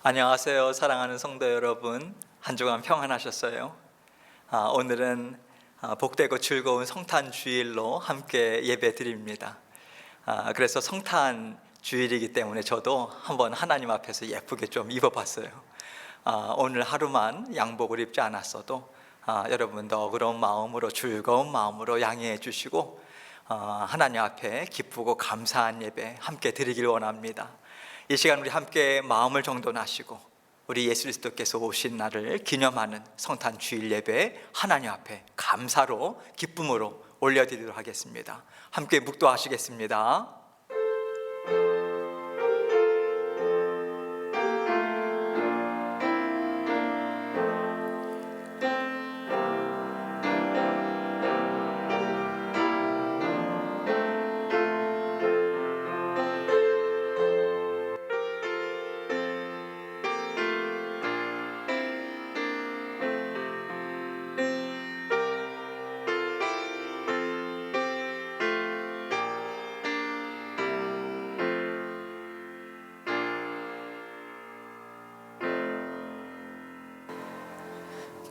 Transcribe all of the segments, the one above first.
안녕하세요. 사랑하는 성도 여러분, 한 주간 평안하셨어요? 오늘은 복되고 즐거운 성탄 주일로 함께 예배 드립니다. 그래서 성탄 주일이기 때문에 저도 한번 하나님 앞에서 예쁘게 좀 입어봤어요. 오늘 하루만 양복을 입지 않았어도 여러분도 그런 마음으로, 즐거운 마음으로 양해해 주시고 하나님 앞에 기쁘고 감사한 예배 함께 드리길 원합니다. 이 시간 우리 함께 마음을 정돈하시고 우리 예수 그리스도께서 오신 날을 기념하는 성탄 주일 예배 하나님 앞에 감사로, 기쁨으로 올려드리도록 하겠습니다. 함께 묵도하시겠습니다.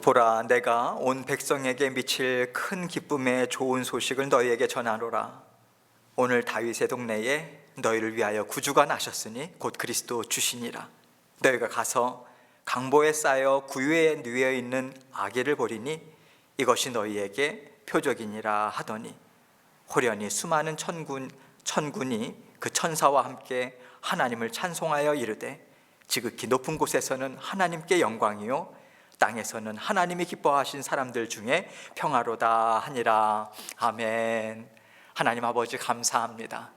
보라, 내가 온 백성에게 미칠 큰 기쁨의 좋은 소식을 너희에게 전하노라. 오늘 다윗의 동네에 너희를 위하여 구주가 나셨으니 곧 그리스도 주시니라. 너희가 가서 강보에 쌓여 구유에 누워 있는 아기를 보리니 이것이 너희에게 표적이니라 하더니, 호련히 수많은 천군이 그 천사와 함께 하나님을 찬송하여 이르되, 지극히 높은 곳에서는 하나님께 영광이요 땅에서는 하나님이 기뻐하신 사람들 중에 평화로다 하니라. 아멘. 하나님 아버지 감사합니다.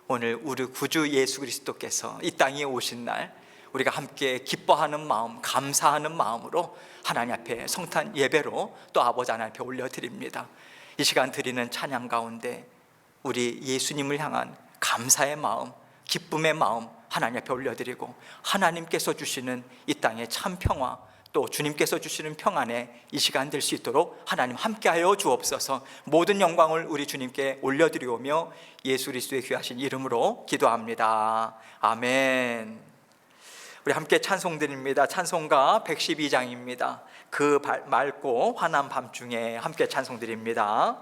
오늘 우리 구주 예수 그리스도께서 이 땅에 오신 날 우리가 함께 기뻐하는 마음, 감사하는 마음으로 하나님 앞에 성탄 예배로 또 아버지 하나님 앞에 올려드립니다. 이 시간 드리는 찬양 가운데 우리 예수님을 향한 감사의 마음, 기쁨의 마음 하나님 앞에 올려드리고, 하나님께서 주시는 이 땅의 참 평화, 또 주님께서 주시는 평안에 이 시간 될 수 있도록 하나님 함께하여 주옵소서. 모든 영광을 우리 주님께 올려드리오며 예수 그리스도의 귀하신 이름으로 기도합니다. 아멘. 우리 함께 찬송 드립니다. 찬송가 112장입니다. 그 맑고 환한 밤중에 함께 찬송 드립니다.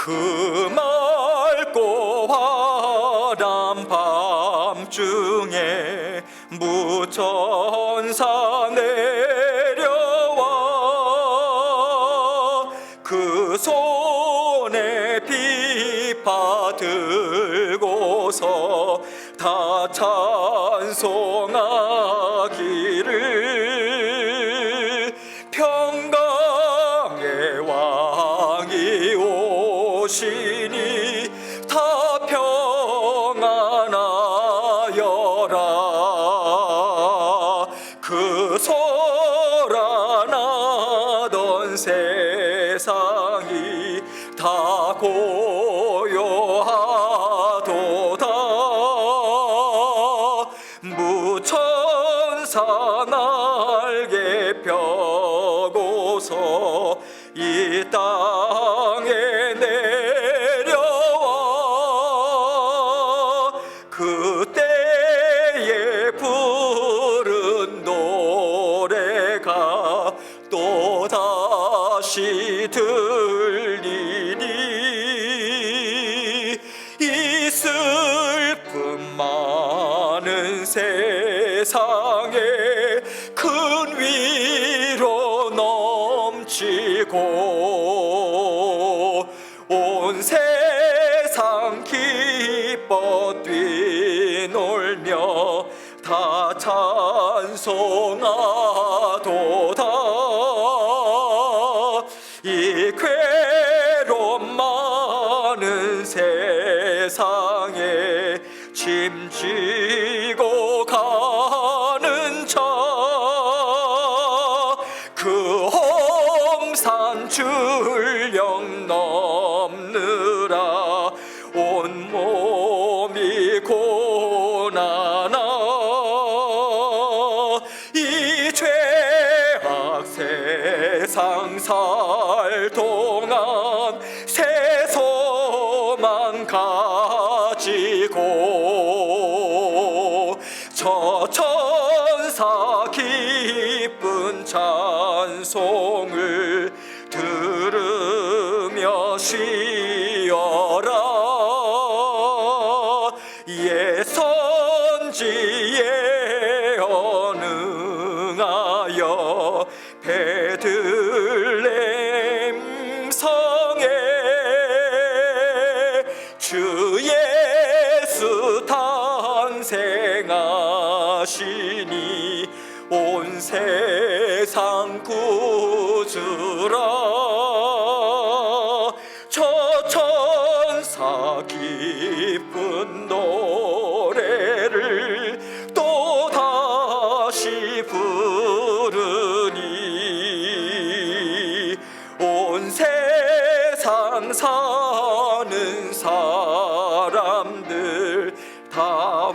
그 맑고 환한 밤중에 무천사 내려와 그 손에 비파 들고서 다 찬송하기를, 평강의 왕이 오시니 다 평안하여라. 그 소란하던 세상이 다 고요하도다. 무천사 날개 펴고서 이 땅에 내려와 그때에 부른 노래가 또다시 들리니, 이 슬픔 많은 세상에 큰 위로 넘치고 온 세상 기뻐 뛰놀며 다 찬송하도다. 이 괴로움 많은 세상에 짐지고 가는 자, 그 험산 출령 넘느라 온몸이 고난아, 이 죄악 살 동안 새 소망 가지고 저 천사 기쁜 찬송을 들으며 쉬어라. 예선지에 언응하여 베들레헴 성에 주 예수 탄생하시니 온 세상 구주라. 저 천사 기쁜 노래를 또 다시 부르니 온 세상 사는 사람들 다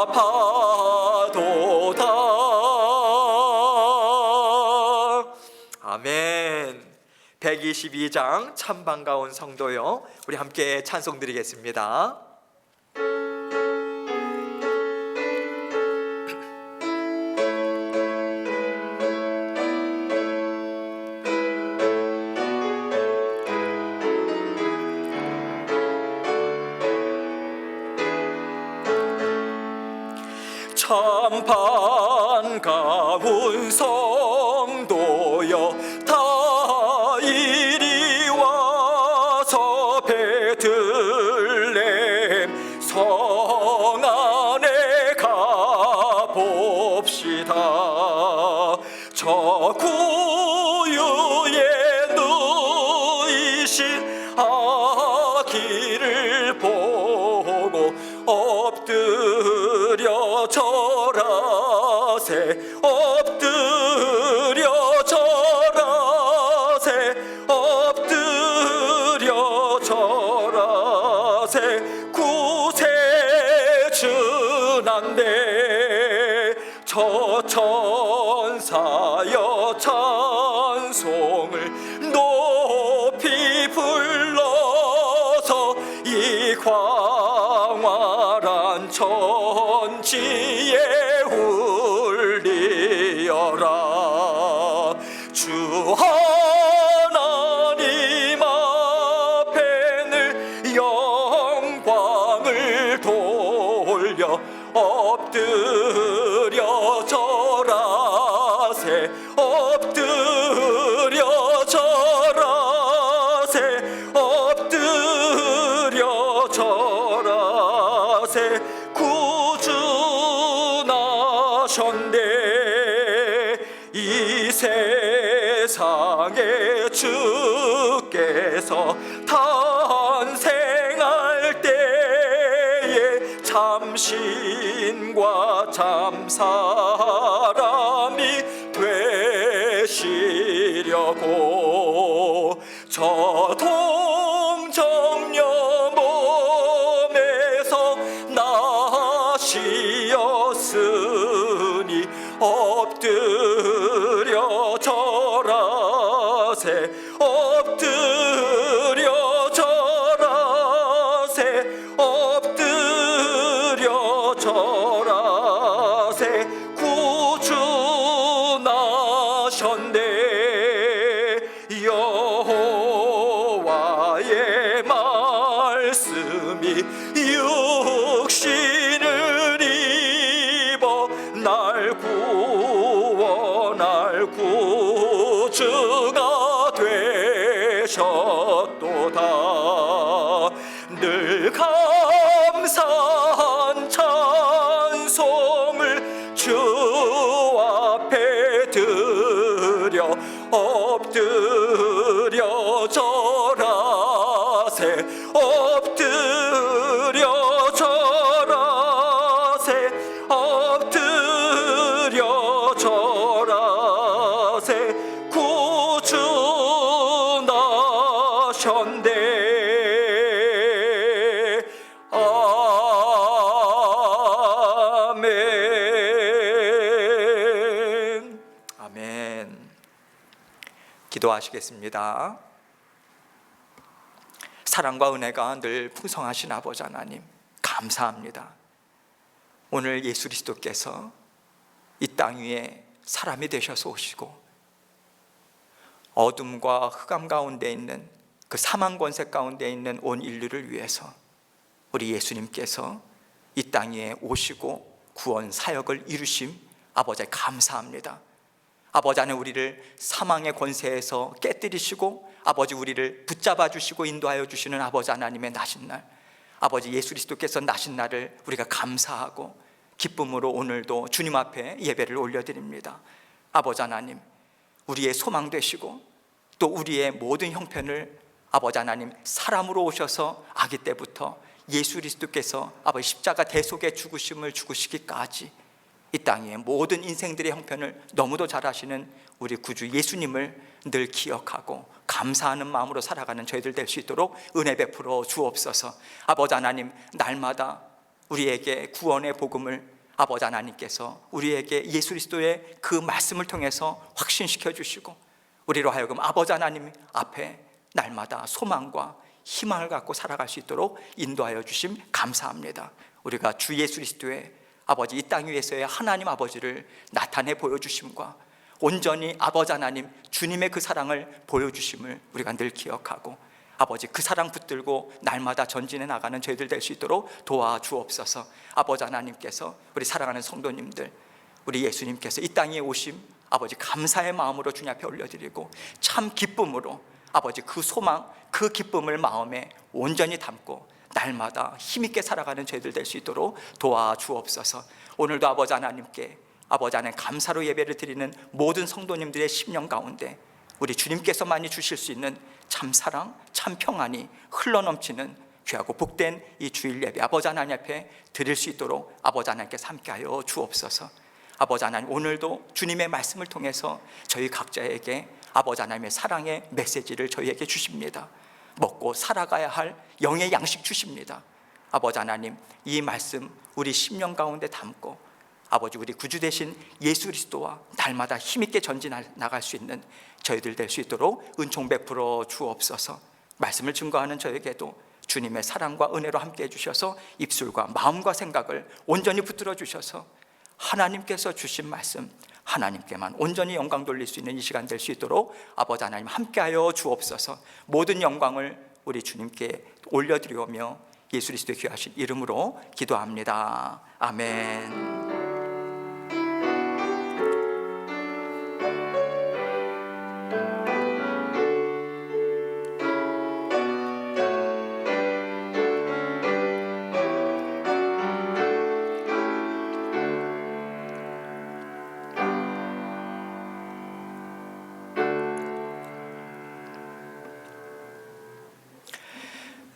화답하도다. 아멘. 122장 참 반가운 성도여, 우리 함께 찬송 드리겠습니다. 참 반가운 성도여, 다 이리 와서 베들레헴 성 안에 가봅시다. 저 구유에 누이신 아기를 보고 엎드려 절하세. 엎드려 절하세. 엎드려 절하세. 구세주난데 저 천사여 찬송을 높이 불러서 이 광활한 천지에 울리어라. 주 하나님 앞에는 영광을 돌려 엎드려 절하세. 엎드려 절하세. 엎드려 절하세. 구주 나셨네. 이 세상에 주께서 탄생할 때에 참신과 참사람이 되시려고 저 동정녀 몸에서 나시었으니 엎드려 절하세. 엎드려 절하세. 엎드려 절하세. 구주 나셨네. 여호와의 말씀이 육신을 입어 날 구원할 구주가 되셨도다. 늘 감사한 찬송을 주 앞에 드려 엎드려 절하세. 엎드려 절하세. 엎드려 절하세. 구주 나셨네. 아멘. 아멘. 기도하시겠습니다. 사랑과 은혜가 늘 풍성하신 아버지 하나님, 감사합니다. 오늘 예수 그리스도께서 이 땅 위에 사람이 되셔서 오시고 어둠과 흑암 가운데 있는 그 사망 권세 가운데 있는 온 인류를 위해서 우리 예수님께서 이 땅 위에 오시고 구원 사역을 이루심 아버지 감사합니다. 아버지 하나님, 우리를 사망의 권세에서 깨뜨리시고 아버지 우리를 붙잡아 주시고 인도하여 주시는 아버지 하나님의 나신 날, 아버지 예수 그리스도께서 나신 날을 우리가 감사하고 기쁨으로 오늘도 주님 앞에 예배를 올려드립니다. 아버지 하나님, 우리의 소망 되시고 또 우리의 모든 형편을 아버지 하나님 사람으로 오셔서 아기 때부터 예수 그리스도께서 아버지 십자가 대속의 죽으심을 죽으시기까지 이 땅의 모든 인생들의 형편을 너무도 잘 아시는 우리 구주 예수님을 늘 기억하고 감사하는 마음으로 살아가는 저희들 될 수 있도록 은혜 베풀어 주옵소서. 아버지 하나님, 날마다 우리에게 구원의 복음을 아버지 하나님께서 우리에게 예수 그리스도의 그 말씀을 통해서 확신시켜 주시고 우리로 하여금 아버지 하나님 앞에 날마다 소망과 희망을 갖고 살아갈 수 있도록 인도하여 주심 감사합니다. 우리가 주 예수 그리스도의 아버지 이 땅 위에서의 하나님 아버지를 나타내 보여주심과 온전히 아버지 하나님 주님의 그 사랑을 보여주심을 우리가 늘 기억하고 아버지 그 사랑 붙들고 날마다 전진해 나가는 저희들 될 수 있도록 도와주옵소서. 아버지 하나님께서 우리 사랑하는 성도님들, 우리 예수님께서 이 땅에 오심 아버지 감사의 마음으로 주님 앞에 올려드리고 참 기쁨으로 아버지 그 소망 그 기쁨을 마음에 온전히 담고 날마다 힘있게 살아가는 저희들 될 수 있도록 도와주옵소서. 오늘도 아버지 하나님께 아버지 하나님 감사로 예배를 드리는 모든 성도님들의 심령 가운데 우리 주님께서만이 주실 수 있는 참 사랑 참 평안이 흘러넘치는 귀하고 복된 이 주일 예배 아버지 하나님 앞에 드릴 수 있도록 아버지 하나님께서 함께하여 주옵소서. 아버지 하나님, 오늘도 주님의 말씀을 통해서 저희 각자에게 아버지 하나님의 사랑의 메시지를 저희에게 주십니다. 먹고 살아가야 할 영의 양식 주십니다. 아버지 하나님, 이 말씀 우리 심령 가운데 담고 아버지 우리 구주 되신 예수 그리스도와 날마다 힘있게 전진해 나갈 수 있는 저희들 될 수 있도록 은총 베풀어 주옵소서. 말씀을 증거하는 저에게도 주님의 사랑과 은혜로 함께 해주셔서 입술과 마음과 생각을 온전히 붙들어 주셔서 하나님께서 주신 말씀 하나님께만 온전히 영광 돌릴 수 있는 이 시간 될 수 있도록 아버지 하나님 함께하여 주옵소서. 모든 영광을 우리 주님께 올려드리오며 예수 그리스도의 귀하신 이름으로 기도합니다. 아멘.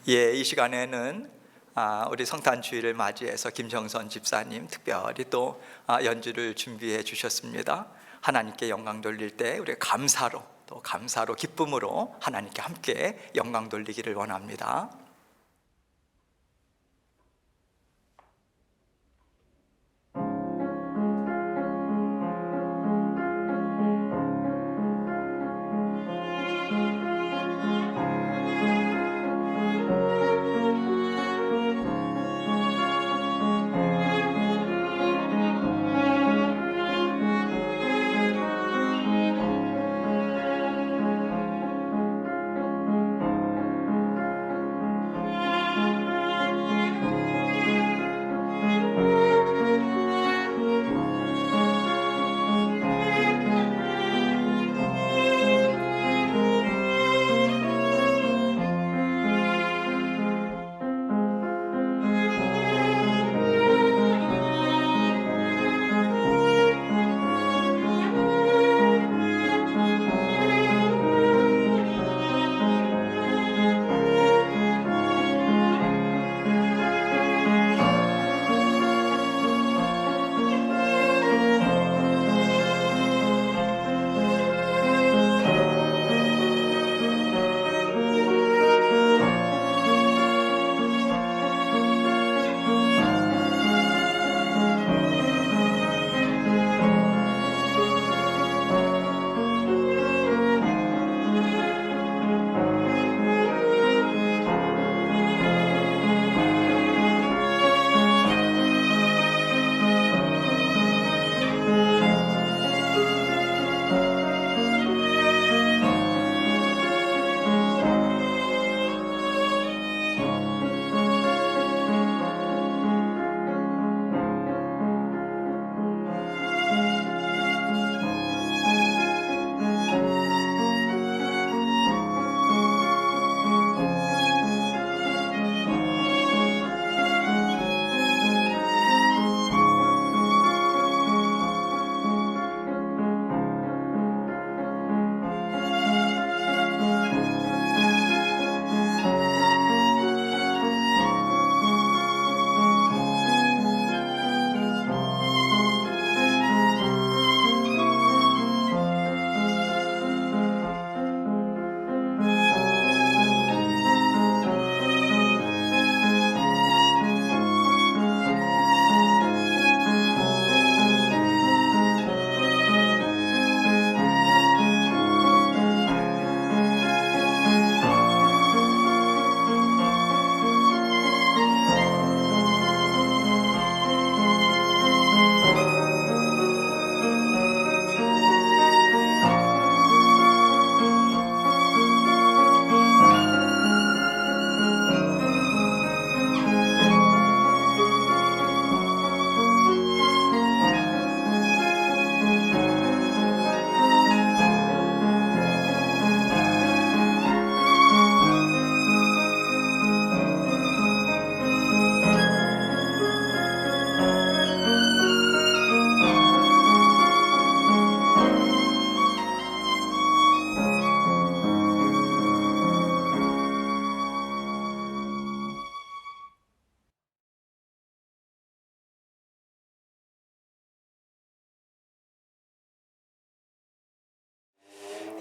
이 시간에는 우리 성탄 주일을 맞이해서 김정선 집사님 특별히 또 연주를 준비해 주셨습니다. 하나님께 영광 돌릴 때 우리가 감사로 또 감사로 기쁨으로 하나님께 함께 영광 돌리기를 원합니다.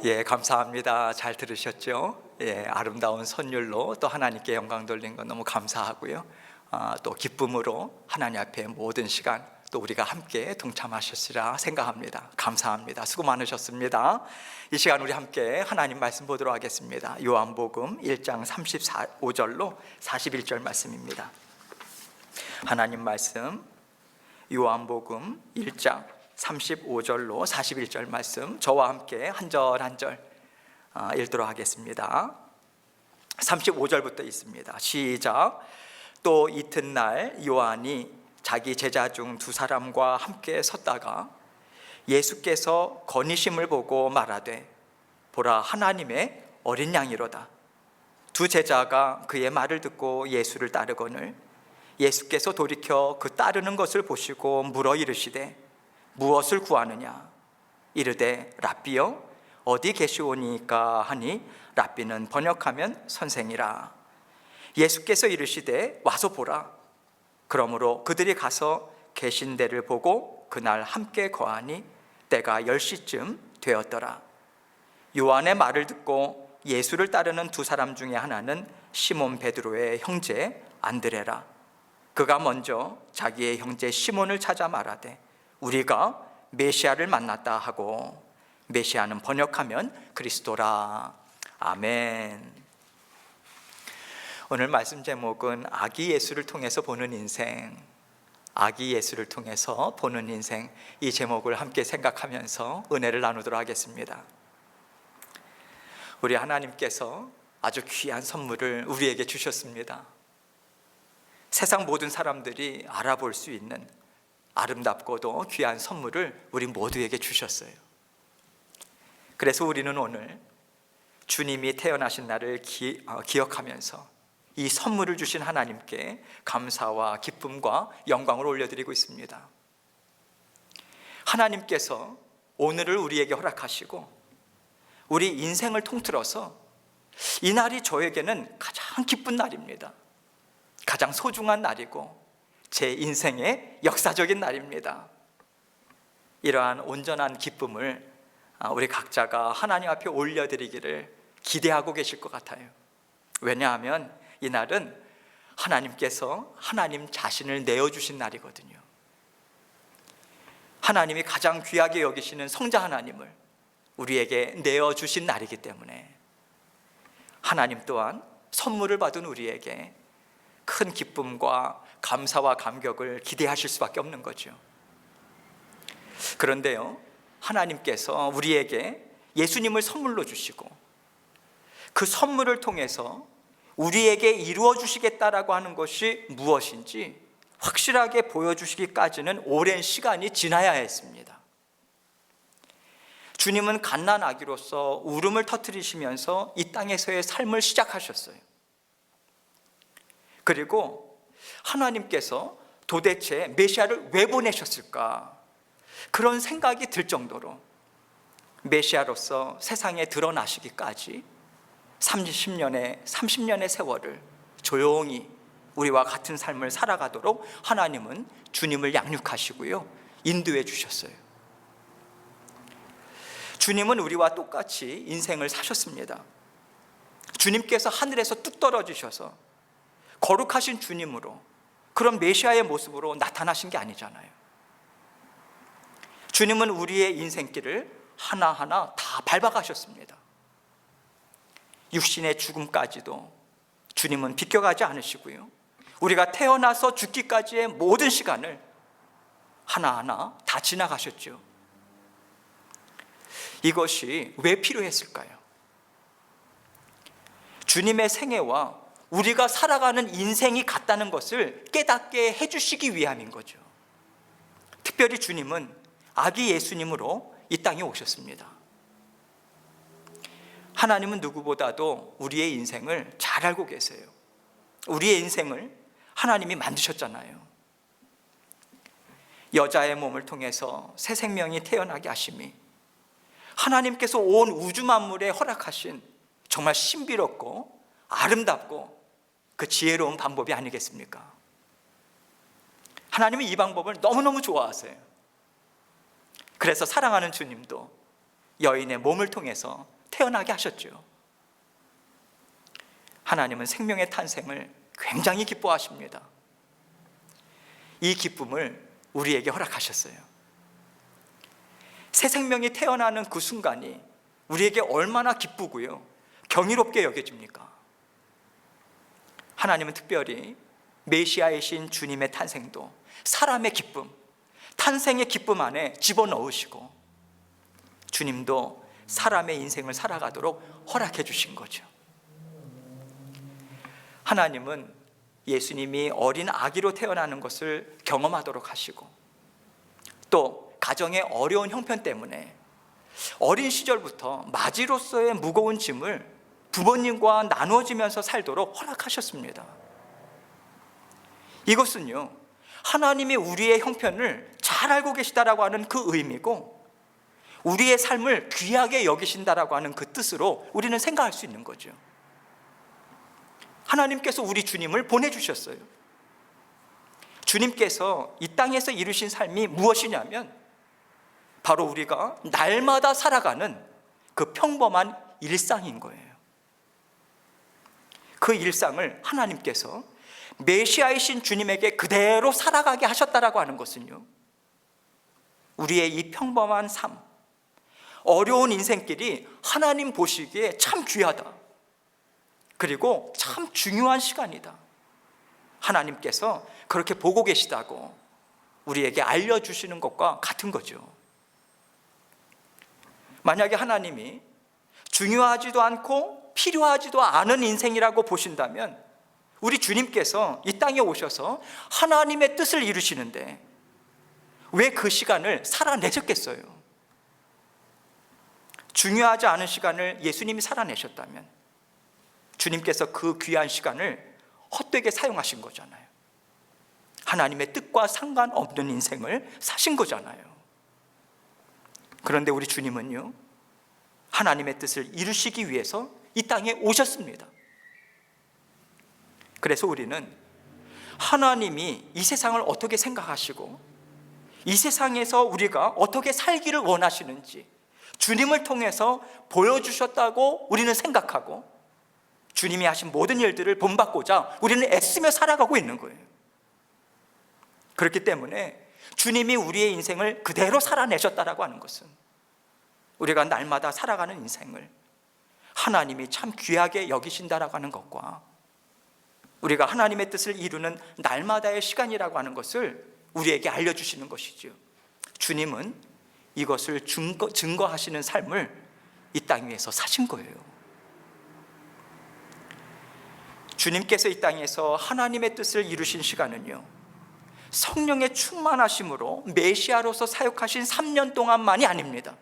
예, 감사합니다. 잘 들으셨죠? 예, 아름다운 선율로 또 하나님께 영광 돌린 건 너무 감사하고요. 또 기쁨으로 하나님 앞에 모든 시간 또 우리가 함께 동참하셨으리라 생각합니다. 감사합니다. 수고 많으셨습니다. 이 시간 우리 함께 하나님 말씀 보도록 하겠습니다. 요한복음 1장 35절로 41절 말씀입니다. 하나님 말씀 요한복음 1장 35절로 41절 말씀 저와 함께 한 절 한 절 읽도록 하겠습니다. 35절부터 있습니다. 시작. 또 이튿날 요한이 자기 제자 중 두 사람과 함께 섰다가 예수께서 거니심을 보고 말하되 보라 하나님의 어린 양이로다. 두 제자가 그의 말을 듣고 예수를 따르거늘 예수께서 돌이켜 그 따르는 것을 보시고 물어 이르시되 무엇을 구하느냐? 이르되 랍비여 어디 계시오니까 하니 랍비는 번역하면 선생이라. 예수께서 이르시되 와서 보라. 그러므로 그들이 가서 계신 데를 보고 그날 함께 거하니 때가 10시쯤 되었더라. 요한의 말을 듣고 예수를 따르는 두 사람 중에 하나는 시몬 베드로의 형제 안드레라. 그가 먼저 자기의 형제 시몬을 찾아 말하되 우리가 메시아를 만났다 하고, 메시아는 번역하면 그리스도라. 아멘. 오늘 말씀 제목은 아기 예수를 통해서 보는 인생, 아기 예수를 통해서 보는 인생, 이 제목을 함께 생각하면서 은혜를 나누도록 하겠습니다. 우리 하나님께서 아주 귀한 선물을 우리에게 주셨습니다. 세상 모든 사람들이 알아볼 수 있는 아름답고도 귀한 선물을 우리 모두에게 주셨어요. 그래서 우리는 오늘 주님이 태어나신 날을 기억하면서 이 선물을 주신 하나님께 감사와 기쁨과 영광을 올려드리고 있습니다. 하나님께서 오늘을 우리에게 허락하시고 우리 인생을 통틀어서 이 날이 저에게는 가장 기쁜 날입니다. 가장 소중한 날이고 제 인생의 역사적인 날입니다. 이러한 온전한 기쁨을 우리 각자가 하나님 앞에 올려드리기를 기대하고 계실 것 같아요. 왜냐하면 이 날은 하나님께서 하나님 자신을 내어주신 날이거든요. 하나님이 가장 귀하게 여기시는 성자 하나님을 우리에게 내어주신 날이기 때문에 하나님 또한 선물을 받은 우리에게 큰 기쁨과 감사와 감격을 기대하실 수밖에 없는 거죠. 그런데요, 하나님께서 우리에게 예수님을 선물로 주시고 그 선물을 통해서 우리에게 이루어 주시겠다라고 하는 것이 무엇인지 확실하게 보여주시기까지는 오랜 시간이 지나야 했습니다. 주님은 갓난 아기로서 울음을 터뜨리시면서 이 땅에서의 삶을 시작하셨어요. 그리고 하나님께서 도대체 메시아를 왜 보내셨을까? 그런 생각이 들 정도로 메시아로서 세상에 드러나시기까지 30년의 세월을 조용히 우리와 같은 삶을 살아가도록 하나님은 주님을 양육하시고요, 인도해 주셨어요. 주님은 우리와 똑같이 인생을 사셨습니다. 주님께서 하늘에서 뚝 떨어지셔서 거룩하신 주님으로 그런 메시아의 모습으로 나타나신 게 아니잖아요. 주님은 우리의 인생길을 하나하나 다 밟아가셨습니다. 육신의 죽음까지도 주님은 비껴가지 않으시고요, 우리가 태어나서 죽기까지의 모든 시간을 하나하나 다 지나가셨죠. 이것이 왜 필요했을까요? 주님의 생애와 우리가 살아가는 인생이 같다는 것을 깨닫게 해주시기 위함인 거죠. 특별히 주님은 아기 예수님으로 이 땅에 오셨습니다. 하나님은 누구보다도 우리의 인생을 잘 알고 계세요. 우리의 인생을 하나님이 만드셨잖아요. 여자의 몸을 통해서 새 생명이 태어나게 하심이 하나님께서 온 우주 만물에 허락하신 정말 신비롭고 아름답고 그 지혜로운 방법이 아니겠습니까? 하나님은 이 방법을 너무너무 좋아하세요. 그래서 사랑하는 주님도 여인의 몸을 통해서 태어나게 하셨죠. 하나님은 생명의 탄생을 굉장히 기뻐하십니다. 이 기쁨을 우리에게 허락하셨어요. 새 생명이 태어나는 그 순간이 우리에게 얼마나 기쁘고요, 경이롭게 여겨집니까? 하나님은 특별히 메시아이신 주님의 탄생도 사람의 기쁨, 탄생의 기쁨 안에 집어넣으시고 주님도 사람의 인생을 살아가도록 허락해 주신 거죠. 하나님은 예수님이 어린 아기로 태어나는 것을 경험하도록 하시고, 또 가정의 어려운 형편 때문에 어린 시절부터 맞이로서의 무거운 짐을 부모님과 나누어지면서 살도록 허락하셨습니다. 이것은요, 하나님이 우리의 형편을 잘 알고 계시다라고 하는 그 의미고, 우리의 삶을 귀하게 여기신다라고 하는 그 뜻으로 우리는 생각할 수 있는 거죠. 하나님께서 우리 주님을 보내주셨어요. 주님께서 이 땅에서 이루신 삶이 무엇이냐면 바로 우리가 날마다 살아가는 그 평범한 일상인 거예요. 그 일상을 하나님께서 메시아이신 주님에게 그대로 살아가게 하셨다라고 하는 것은요, 우리의 이 평범한 삶, 어려운 인생길이 하나님 보시기에 참 귀하다, 그리고 참 중요한 시간이다, 하나님께서 그렇게 보고 계시다고 우리에게 알려주시는 것과 같은 거죠. 만약에 하나님이 중요하지도 않고 필요하지도 않은 인생이라고 보신다면 우리 주님께서 이 땅에 오셔서 하나님의 뜻을 이루시는데 왜 그 시간을 살아내셨겠어요? 중요하지 않은 시간을 예수님이 살아내셨다면 주님께서 그 귀한 시간을 헛되게 사용하신 거잖아요. 하나님의 뜻과 상관없는 인생을 사신 거잖아요. 그런데 우리 주님은요, 하나님의 뜻을 이루시기 위해서 이 땅에 오셨습니다. 그래서 우리는 하나님이 이 세상을 어떻게 생각하시고 이 세상에서 우리가 어떻게 살기를 원하시는지 주님을 통해서 보여주셨다고 우리는 생각하고, 주님이 하신 모든 일들을 본받고자 우리는 애쓰며 살아가고 있는 거예요. 그렇기 때문에 주님이 우리의 인생을 그대로 살아내셨다라고 하는 것은 우리가 날마다 살아가는 인생을 하나님이 참 귀하게 여기신다라고 하는 것과 우리가 하나님의 뜻을 이루는 날마다의 시간이라고 하는 것을 우리에게 알려주시는 것이죠. 주님은 이것을 증거하시는 삶을 이 땅 위에서 사신 거예요. 주님께서 이 땅에서 하나님의 뜻을 이루신 시간은요, 성령의 충만하심으로 메시아로서 사역하신 3년 동안만이 아닙니다.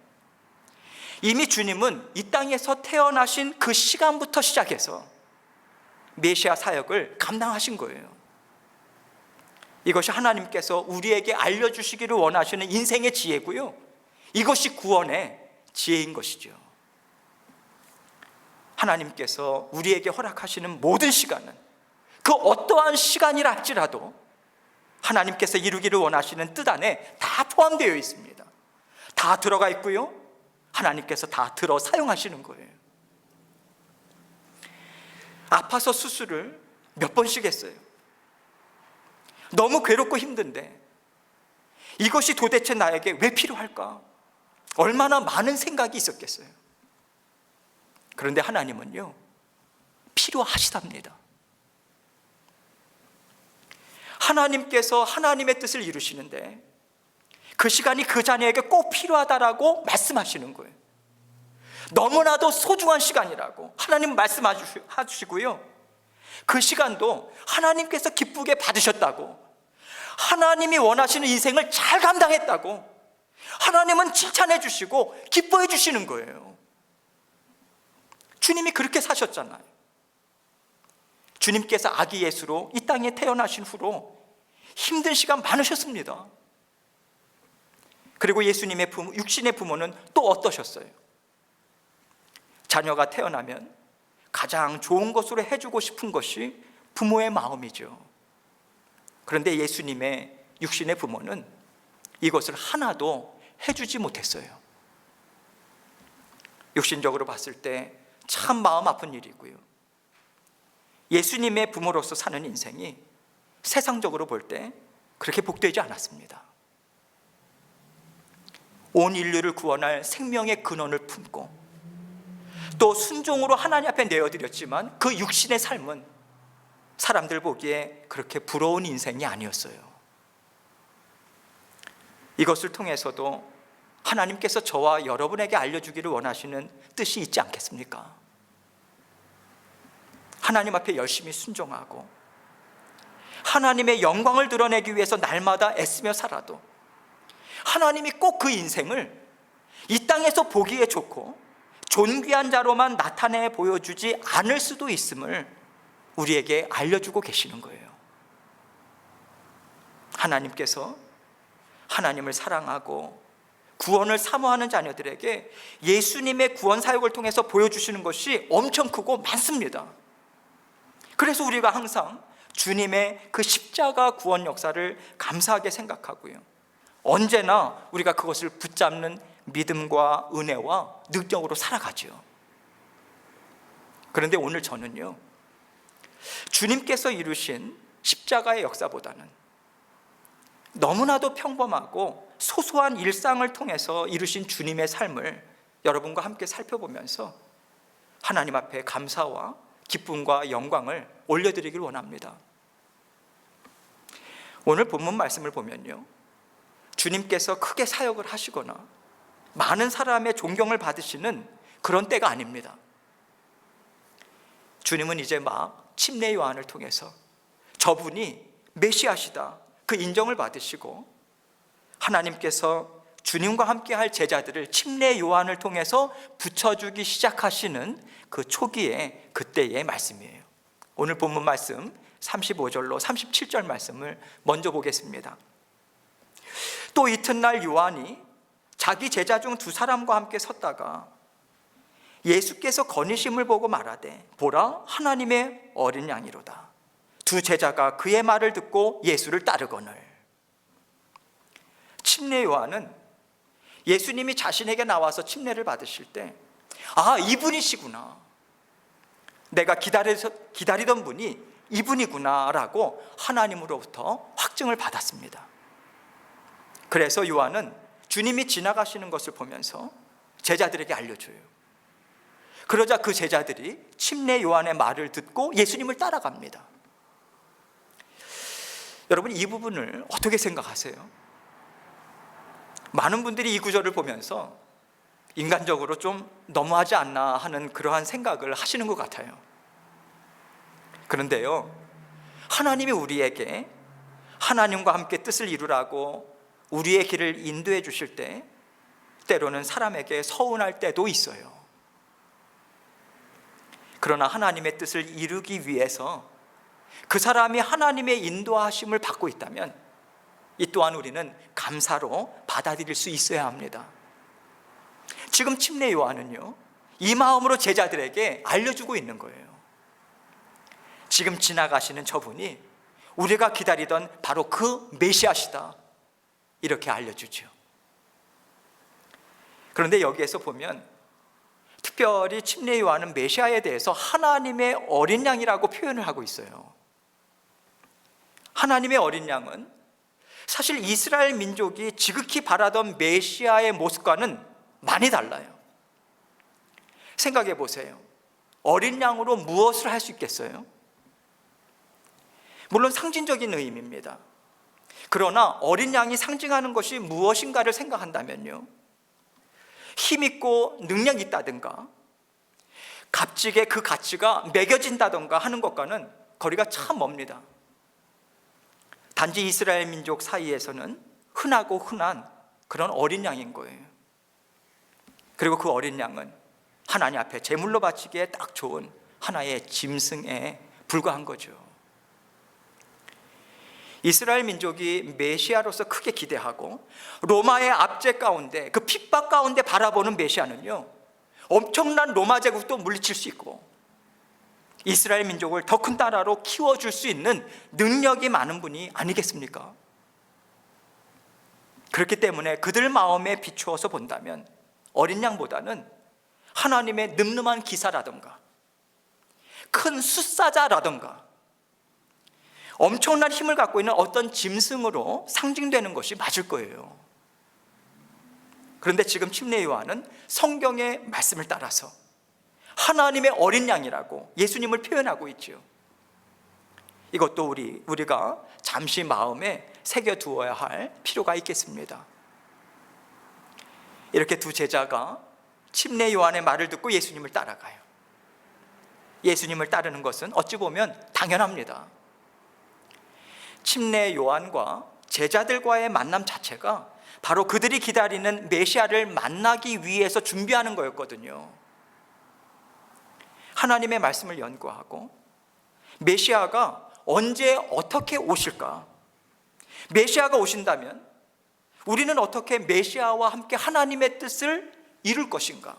이미 주님은 이 땅에서 태어나신 그 시간부터 시작해서 메시아 사역을 감당하신 거예요. 이것이 하나님께서 우리에게 알려주시기를 원하시는 인생의 지혜고요, 이것이 구원의 지혜인 것이죠. 하나님께서 우리에게 허락하시는 모든 시간은 그 어떠한 시간이라 할지라도 하나님께서 이루기를 원하시는 뜻 안에 다 포함되어 있습니다. 다 들어가 있고요, 하나님께서 다 들어 사용하시는 거예요. 아파서 수술을 몇 번씩 했어요. 너무 괴롭고 힘든데 이것이 도대체 나에게 왜 필요할까? 얼마나 많은 생각이 있었겠어요. 그런데 하나님은요, 필요하시답니다. 하나님께서 하나님의 뜻을 이루시는데 그 시간이 그 자녀에게 꼭 필요하다라고 말씀하시는 거예요. 너무나도 소중한 시간이라고 하나님 말씀하시고요, 그 시간도 하나님께서 기쁘게 받으셨다고, 하나님이 원하시는 인생을 잘 감당했다고 하나님은 칭찬해 주시고 기뻐해 주시는 거예요. 주님이 그렇게 사셨잖아요. 주님께서 아기 예수로 이 땅에 태어나신 후로 힘든 시간 많으셨습니다. 그리고 예수님의 육신의 부모는 또 어떠셨어요? 자녀가 태어나면 가장 좋은 것으로 해주고 싶은 것이 부모의 마음이죠. 그런데 예수님의 육신의 부모는 이것을 하나도 해주지 못했어요. 육신적으로 봤을 때 참 마음 아픈 일이고요. 예수님의 부모로서 사는 인생이 세상적으로 볼 때 그렇게 복되지 않았습니다. 온 인류를 구원할 생명의 근원을 품고 또 순종으로 하나님 앞에 내어드렸지만 그 육신의 삶은 사람들 보기에 그렇게 부러운 인생이 아니었어요. 이것을 통해서도 하나님께서 저와 여러분에게 알려주기를 원하시는 뜻이 있지 않겠습니까? 하나님 앞에 열심히 순종하고 하나님의 영광을 드러내기 위해서 날마다 애쓰며 살아도 하나님이 꼭 그 인생을 이 땅에서 보기에 좋고 존귀한 자로만 나타내 보여주지 않을 수도 있음을 우리에게 알려주고 계시는 거예요. 하나님께서 하나님을 사랑하고 구원을 사모하는 자녀들에게 예수님의 구원 사역을 통해서 보여주시는 것이 엄청 크고 많습니다. 그래서 우리가 항상 주님의 그 십자가 구원 역사를 감사하게 생각하고요, 언제나 우리가 그것을 붙잡는 믿음과 은혜와 능력으로 살아가죠. 그런데 오늘 저는요, 주님께서 이루신 십자가의 역사보다는 너무나도 평범하고 소소한 일상을 통해서 이루신 주님의 삶을 여러분과 함께 살펴보면서 하나님 앞에 감사와 기쁨과 영광을 올려드리길 원합니다. 오늘 본문 말씀을 보면요, 주님께서 크게 사역을 하시거나 많은 사람의 존경을 받으시는 그런 때가 아닙니다. 주님은 이제 막 침례 요한을 통해서 저분이 메시아시다 그 인정을 받으시고, 하나님께서 주님과 함께 할 제자들을 침례 요한을 통해서 붙여주기 시작하시는 그 초기에 그때의 말씀이에요. 오늘 본문 말씀 35절로 37절 말씀을 먼저 보겠습니다. 또 이튿날 요한이 자기 제자 중 두 사람과 함께 섰다가 예수께서 거니심을 보고 말하되, 보라, 하나님의 어린 양이로다. 두 제자가 그의 말을 듣고 예수를 따르거늘. 침례 요한은 예수님이 자신에게 나와서 침례를 받으실 때, 아, 이분이시구나, 내가 기다리던 분이 이분이구나 라고 하나님으로부터 확증을 받았습니다. 그래서 요한은 주님이 지나가시는 것을 보면서 제자들에게 알려줘요. 그러자 그 제자들이 침례 요한의 말을 듣고 예수님을 따라갑니다. 여러분, 이 부분을 어떻게 생각하세요? 많은 분들이 이 구절을 보면서 인간적으로 좀 너무하지 않나 하는 그러한 생각을 하시는 것 같아요. 그런데요, 하나님이 우리에게 하나님과 함께 뜻을 이루라고 우리의 길을 인도해 주실 때 때로는 사람에게 서운할 때도 있어요. 그러나 하나님의 뜻을 이루기 위해서 그 사람이 하나님의 인도하심을 받고 있다면 이 또한 우리는 감사로 받아들일 수 있어야 합니다. 지금 침례 요한은요, 이 마음으로 제자들에게 알려주고 있는 거예요. 지금 지나가시는 저분이 우리가 기다리던 바로 그 메시아시다, 이렇게 알려주죠. 그런데 여기에서 보면 특별히 침례 요한은 메시아에 대해서 하나님의 어린 양이라고 표현을 하고 있어요. 하나님의 어린 양은 사실 이스라엘 민족이 지극히 바라던 메시아의 모습과는 많이 달라요. 생각해 보세요. 어린 양으로 무엇을 할 수 있겠어요? 물론 상징적인 의미입니다. 그러나 어린 양이 상징하는 것이 무엇인가를 생각한다면요, 힘있고 능력이 있다든가 값지게 그 가치가 매겨진다든가 하는 것과는 거리가 참 멉니다. 단지 이스라엘 민족 사이에서는 흔하고 흔한 그런 어린 양인 거예요. 그리고 그 어린 양은 하나님 앞에 제물로 바치기에 딱 좋은 하나의 짐승에 불과한 거죠. 이스라엘 민족이 메시아로서 크게 기대하고 로마의 압제 가운데, 그 핍박 가운데 바라보는 메시아는요, 엄청난 로마 제국도 물리칠 수 있고 이스라엘 민족을 더 큰 나라로 키워줄 수 있는 능력이 많은 분이 아니겠습니까? 그렇기 때문에 그들 마음에 비추어서 본다면 어린 양보다는 하나님의 늠름한 기사라던가 큰 숫사자라던가 엄청난 힘을 갖고 있는 어떤 짐승으로 상징되는 것이 맞을 거예요. 그런데 지금 침례 요한은 성경의 말씀을 따라서 하나님의 어린 양이라고 예수님을 표현하고 있죠. 이것도 우리가 잠시 마음에 새겨두어야 할 필요가 있겠습니다. 이렇게 두 제자가 침례 요한의 말을 듣고 예수님을 따라가요. 예수님을 따르는 것은 어찌 보면 당연합니다. 침례 요한과 제자들과의 만남 자체가 바로 그들이 기다리는 메시아를 만나기 위해서 준비하는 거였거든요. 하나님의 말씀을 연구하고 메시아가 언제 어떻게 오실까? 메시아가 오신다면 우리는 어떻게 메시아와 함께 하나님의 뜻을 이룰 것인가?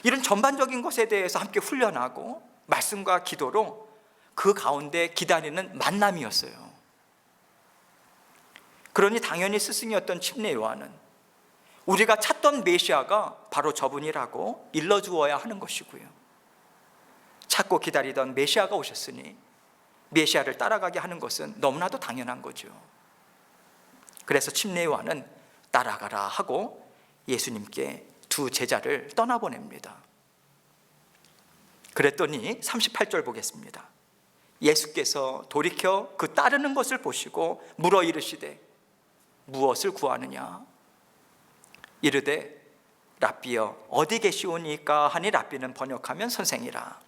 이런 전반적인 것에 대해서 함께 훈련하고 말씀과 기도로 그 가운데 기다리는 만남이었어요. 그러니 당연히 스승이었던 침례 요한은 우리가 찾던 메시아가 바로 저분이라고 일러주어야 하는 것이고요. 찾고 기다리던 메시아가 오셨으니 메시아를 따라가게 하는 것은 너무나도 당연한 거죠. 그래서 침례 요한은 따라가라 하고 예수님께 두 제자를 떠나보냅니다. 그랬더니 38절 보겠습니다. 예수께서 돌이켜 그 따르는 것을 보시고 물어 이르시되 무엇을 구하느냐? 이르되 랍비여 어디 계시오니까 하니 랍비는 번역하면 선생이라.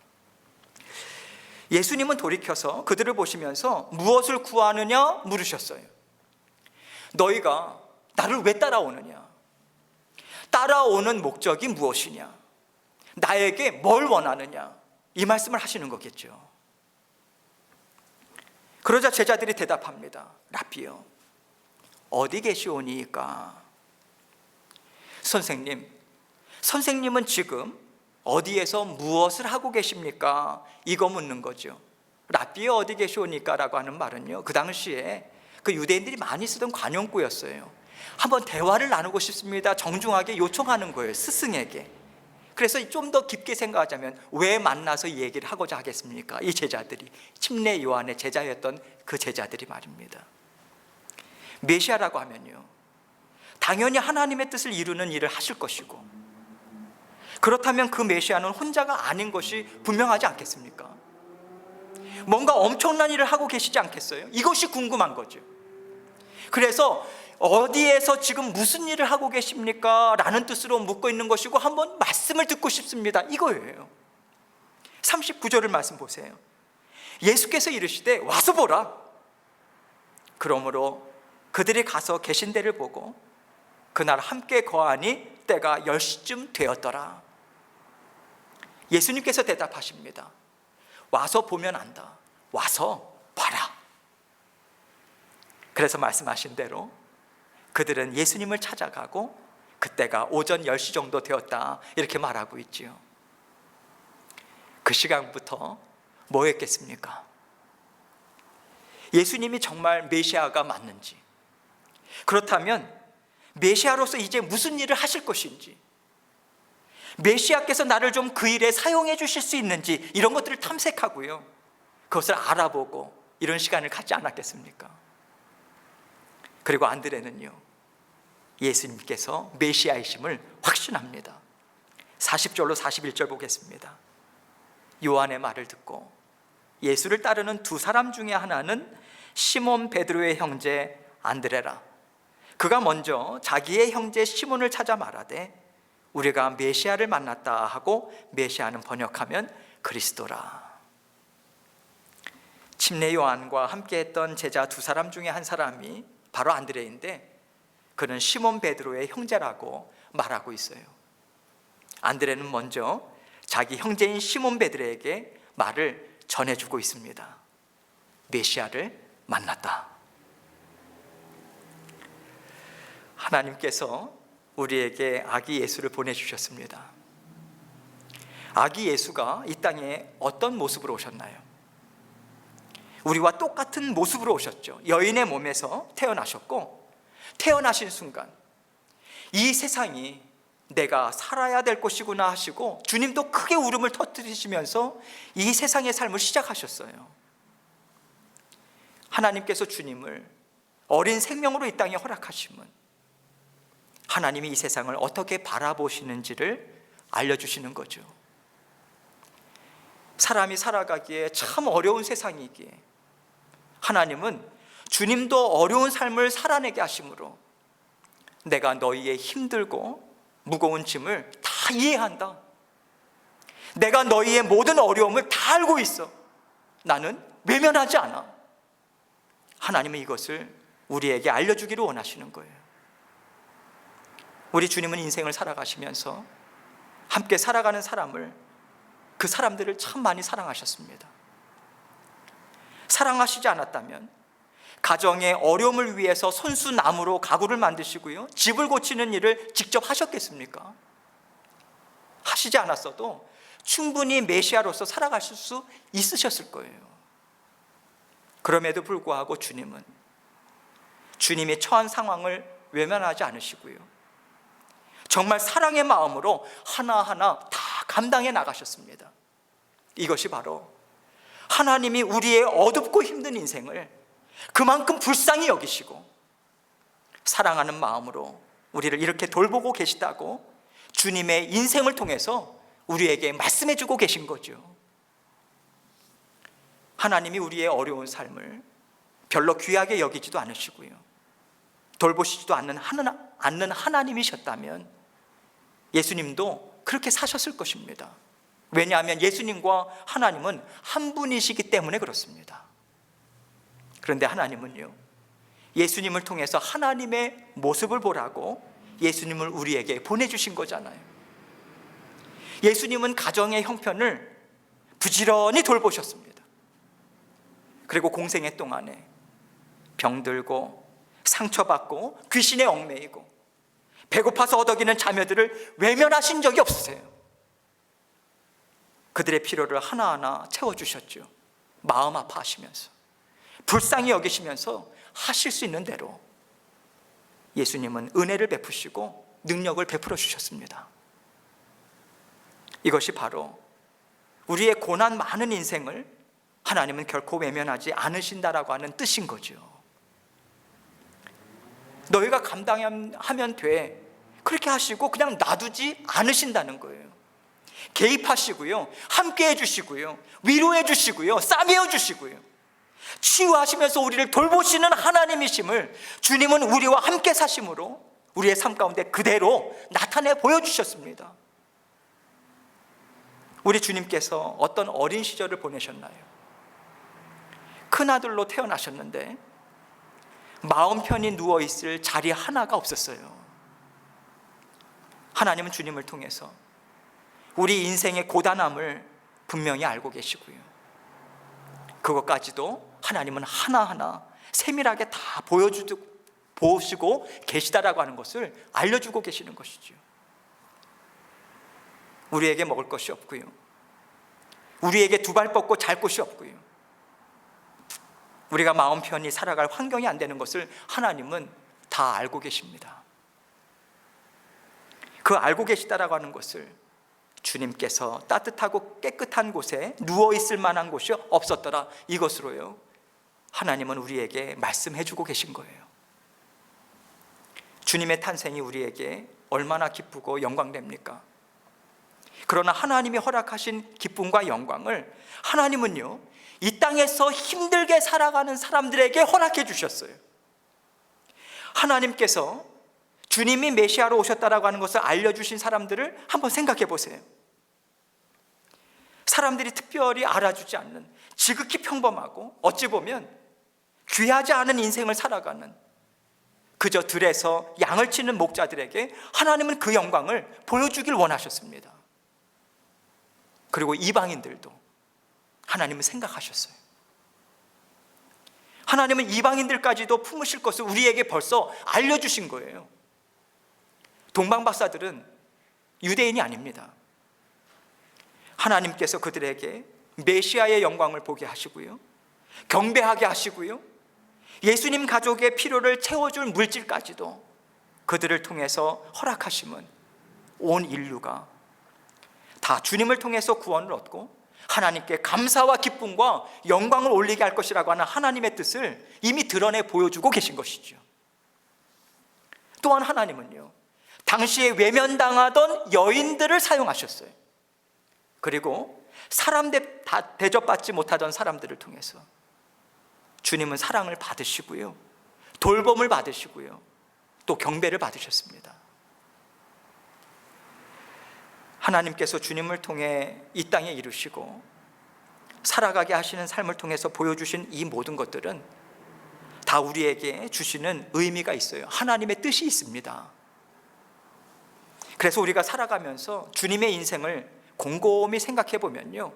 예수님은 돌이켜서 그들을 보시면서 무엇을 구하느냐 물으셨어요. 너희가 나를 왜 따라오느냐? 따라오는 목적이 무엇이냐? 나에게 뭘 원하느냐? 이 말씀을 하시는 거겠죠. 그러자 제자들이 대답합니다. 랍비여 어디 계시오니까? 선생님은 지금 어디에서 무엇을 하고 계십니까? 이거 묻는 거죠. 랍비여 어디 계시오니까? 라고 하는 말은요, 그 당시에 그 유대인들이 많이 쓰던 관용구였어요. 한번 대화를 나누고 싶습니다. 정중하게 요청하는 거예요, 스승에게. 그래서 좀 더 깊게 생각하자면 왜 만나서 이 얘기를 하고자 하겠습니까? 이 제자들이, 침례 요한의 제자였던 그 제자들이 말입니다. 메시아라고 하면요, 당연히 하나님의 뜻을 이루는 일을 하실 것이고, 그렇다면 그 메시아는 혼자가 아닌 것이 분명하지 않겠습니까? 뭔가 엄청난 일을 하고 계시지 않겠어요? 이것이 궁금한 거죠. 그래서 어디에서 지금 무슨 일을 하고 계십니까? 라는 뜻으로 묻고 있는 것이고, 한번 말씀을 듣고 싶습니다, 이거예요. 39절을 말씀 보세요. 예수께서 이르시되 와서 보라. 그러므로 그들이 가서 계신 데를 보고 그날 함께 거하니 때가 10시쯤 되었더라. 예수님께서 대답하십니다. 와서 보면 안다. 와서 봐라. 그래서 말씀하신 대로 그들은 예수님을 찾아가고 그때가 오전 10시 정도 되었다, 이렇게 말하고 있지요. 그 시간부터 뭐 했겠습니까? 예수님이 정말 메시아가 맞는지, 그렇다면 메시아로서 이제 무슨 일을 하실 것인지, 메시아께서 나를 좀 그 일에 사용해 주실 수 있는지, 이런 것들을 탐색하고요, 그것을 알아보고 이런 시간을 갖지 않았겠습니까? 그리고 안드레는요, 예수님께서 메시아이심을 확신합니다. 40절로 41절 보겠습니다. 요한의 말을 듣고 예수를 따르는 두 사람 중에 하나는 시몬 베드로의 형제 안드레라. 그가 먼저 자기의 형제 시몬을 찾아 말하되 우리가 메시아를 만났다 하고, 메시아는 번역하면 그리스도라. 침례 요한과 함께했던 제자 두 사람 중에 한 사람이 바로 안드레인데, 그는 시몬 베드로의 형제라고 말하고 있어요. 안드레는 먼저 자기 형제인 시몬 베드로에게 말을 전해주고 있습니다. 메시아를 만났다. 하나님께서 우리에게 아기 예수를 보내주셨습니다. 아기 예수가 이 땅에 어떤 모습으로 오셨나요? 우리와 똑같은 모습으로 오셨죠. 여인의 몸에서 태어나셨고, 태어나신 순간 이 세상이 내가 살아야 될 것이구나 하시고 주님도 크게 울음을 터뜨리시면서 이 세상의 삶을 시작하셨어요. 하나님께서 주님을 어린 생명으로 이 땅에 허락하심은 하나님이 이 세상을 어떻게 바라보시는지를 알려주시는 거죠. 사람이 살아가기에 참 어려운 세상이기에 하나님은 주님도 어려운 삶을 살아내게 하심으로 내가 너희의 힘들고 무거운 짐을 다 이해한다. 내가 너희의 모든 어려움을 다 알고 있어. 나는 외면하지 않아. 하나님은 이것을 우리에게 알려주기를 원하시는 거예요. 우리 주님은 인생을 살아가시면서 함께 살아가는 사람을, 그 사람들을 참 많이 사랑하셨습니다. 사랑하시지 않았다면 가정의 어려움을 위해서 손수나무로 가구를 만드시고요, 집을 고치는 일을 직접 하셨겠습니까? 하시지 않았어도 충분히 메시아로서 살아가실 수 있으셨을 거예요. 그럼에도 불구하고 주님은 주님이 처한 상황을 외면하지 않으시고요, 정말 사랑의 마음으로 하나하나 다 감당해 나가셨습니다. 이것이 바로 하나님이 우리의 어둡고 힘든 인생을 그만큼 불쌍히 여기시고 사랑하는 마음으로 우리를 이렇게 돌보고 계시다고 주님의 인생을 통해서 우리에게 말씀해 주고 계신 거죠. 하나님이 우리의 어려운 삶을 별로 귀하게 여기지도 않으시고요, 돌보시지도 않는 하나님이셨다면 예수님도 그렇게 사셨을 것입니다. 왜냐하면 예수님과 하나님은 한 분이시기 때문에 그렇습니다. 그런데 하나님은요, 예수님을 통해서 하나님의 모습을 보라고 예수님을 우리에게 보내주신 거잖아요. 예수님은 가정의 형편을 부지런히 돌보셨습니다. 그리고 공생애 동안에 병들고 상처받고 귀신에 얽매이고 배고파서 어덕이는 자녀들을 외면하신 적이 없으세요. 그들의 필요를 하나하나 채워주셨죠. 마음 아파하시면서 불쌍히 여기시면서 하실 수 있는 대로 예수님은 은혜를 베푸시고 능력을 베풀어 주셨습니다. 이것이 바로 우리의 고난 많은 인생을 하나님은 결코 외면하지 않으신다라고 하는 뜻인 거죠. 너희가 감당하면 돼, 그렇게 하시고 그냥 놔두지 않으신다는 거예요. 개입하시고요, 함께 해주시고요, 위로해 주시고요, 싸매어 주시고요, 치유하시면서 우리를 돌보시는 하나님이심을 주님은 우리와 함께 사심으로 우리의 삶 가운데 그대로 나타내 보여주셨습니다. 우리 주님께서 어떤 어린 시절을 보내셨나요? 큰아들로 태어나셨는데 마음 편히 누워있을 자리 하나가 없었어요. 하나님은 주님을 통해서 우리 인생의 고단함을 분명히 알고 계시고요, 그것까지도 하나님은 하나하나 세밀하게 다 보시고 계시다라고 하는 것을 알려주고 계시는 것이죠. 우리에게 먹을 것이 없고요, 우리에게 두 발 뻗고 잘 곳이 없고요, 우리가 마음 편히 살아갈 환경이 안 되는 것을 하나님은 다 알고 계십니다. 그 알고 계시다라고 하는 것을 주님께서 따뜻하고 깨끗한 곳에 누워있을 만한 곳이 없었더라, 이것으로요 하나님은 우리에게 말씀해 주고 계신 거예요. 주님의 탄생이 우리에게 얼마나 기쁘고 영광됩니까? 그러나 하나님이 허락하신 기쁨과 영광을 하나님은요 이 땅에서 힘들게 살아가는 사람들에게 허락해 주셨어요. 하나님께서 주님이 메시아로 오셨다라고 하는 것을 알려주신 사람들을 한번 생각해 보세요. 사람들이 특별히 알아주지 않는 지극히 평범하고 어찌 보면 귀하지 않은 인생을 살아가는 그저 들에서 양을 치는 목자들에게 하나님은 그 영광을 보여주길 원하셨습니다. 그리고 이방인들도 하나님은 생각하셨어요. 하나님은 이방인들까지도 품으실 것을 우리에게 벌써 알려주신 거예요. 동방박사들은 유대인이 아닙니다. 하나님께서 그들에게 메시아의 영광을 보게 하시고요, 경배하게 하시고요, 예수님 가족의 필요를 채워줄 물질까지도 그들을 통해서 허락하심은 온 인류가 다 주님을 통해서 구원을 얻고 하나님께 감사와 기쁨과 영광을 올리게 할 것이라고 하는 하나님의 뜻을 이미 드러내 보여주고 계신 것이죠. 또한 하나님은요, 당시에 외면당하던 여인들을 사용하셨어요. 그리고 사람 대접받지 못하던 사람들을 통해서 주님은 사랑을 받으시고요, 돌봄을 받으시고요, 또 경배를 받으셨습니다. 하나님께서 주님을 통해 이 땅에 이루시고 살아가게 하시는 삶을 통해서 보여주신 이 모든 것들은 다 우리에게 주시는 의미가 있어요. 하나님의 뜻이 있습니다. 그래서 우리가 살아가면서 주님의 인생을 곰곰이 생각해 보면요,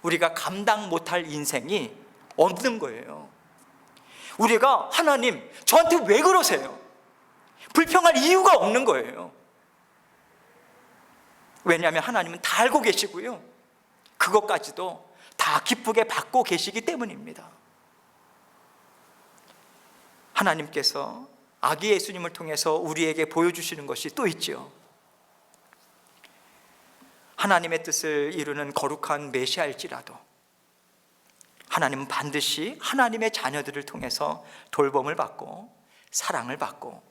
우리가 감당 못할 인생이 없는 거예요. 우리가 하나님, 저한테 왜 그러세요? 불평할 이유가 없는 거예요. 왜냐하면 하나님은 다 알고 계시고요, 그것까지도 다 기쁘게 받고 계시기 때문입니다. 하나님께서 아기 예수님을 통해서 우리에게 보여주시는 것이 또 있죠. 하나님의 뜻을 이루는 거룩한 메시아일지라도 하나님은 반드시 하나님의 자녀들을 통해서 돌봄을 받고 사랑을 받고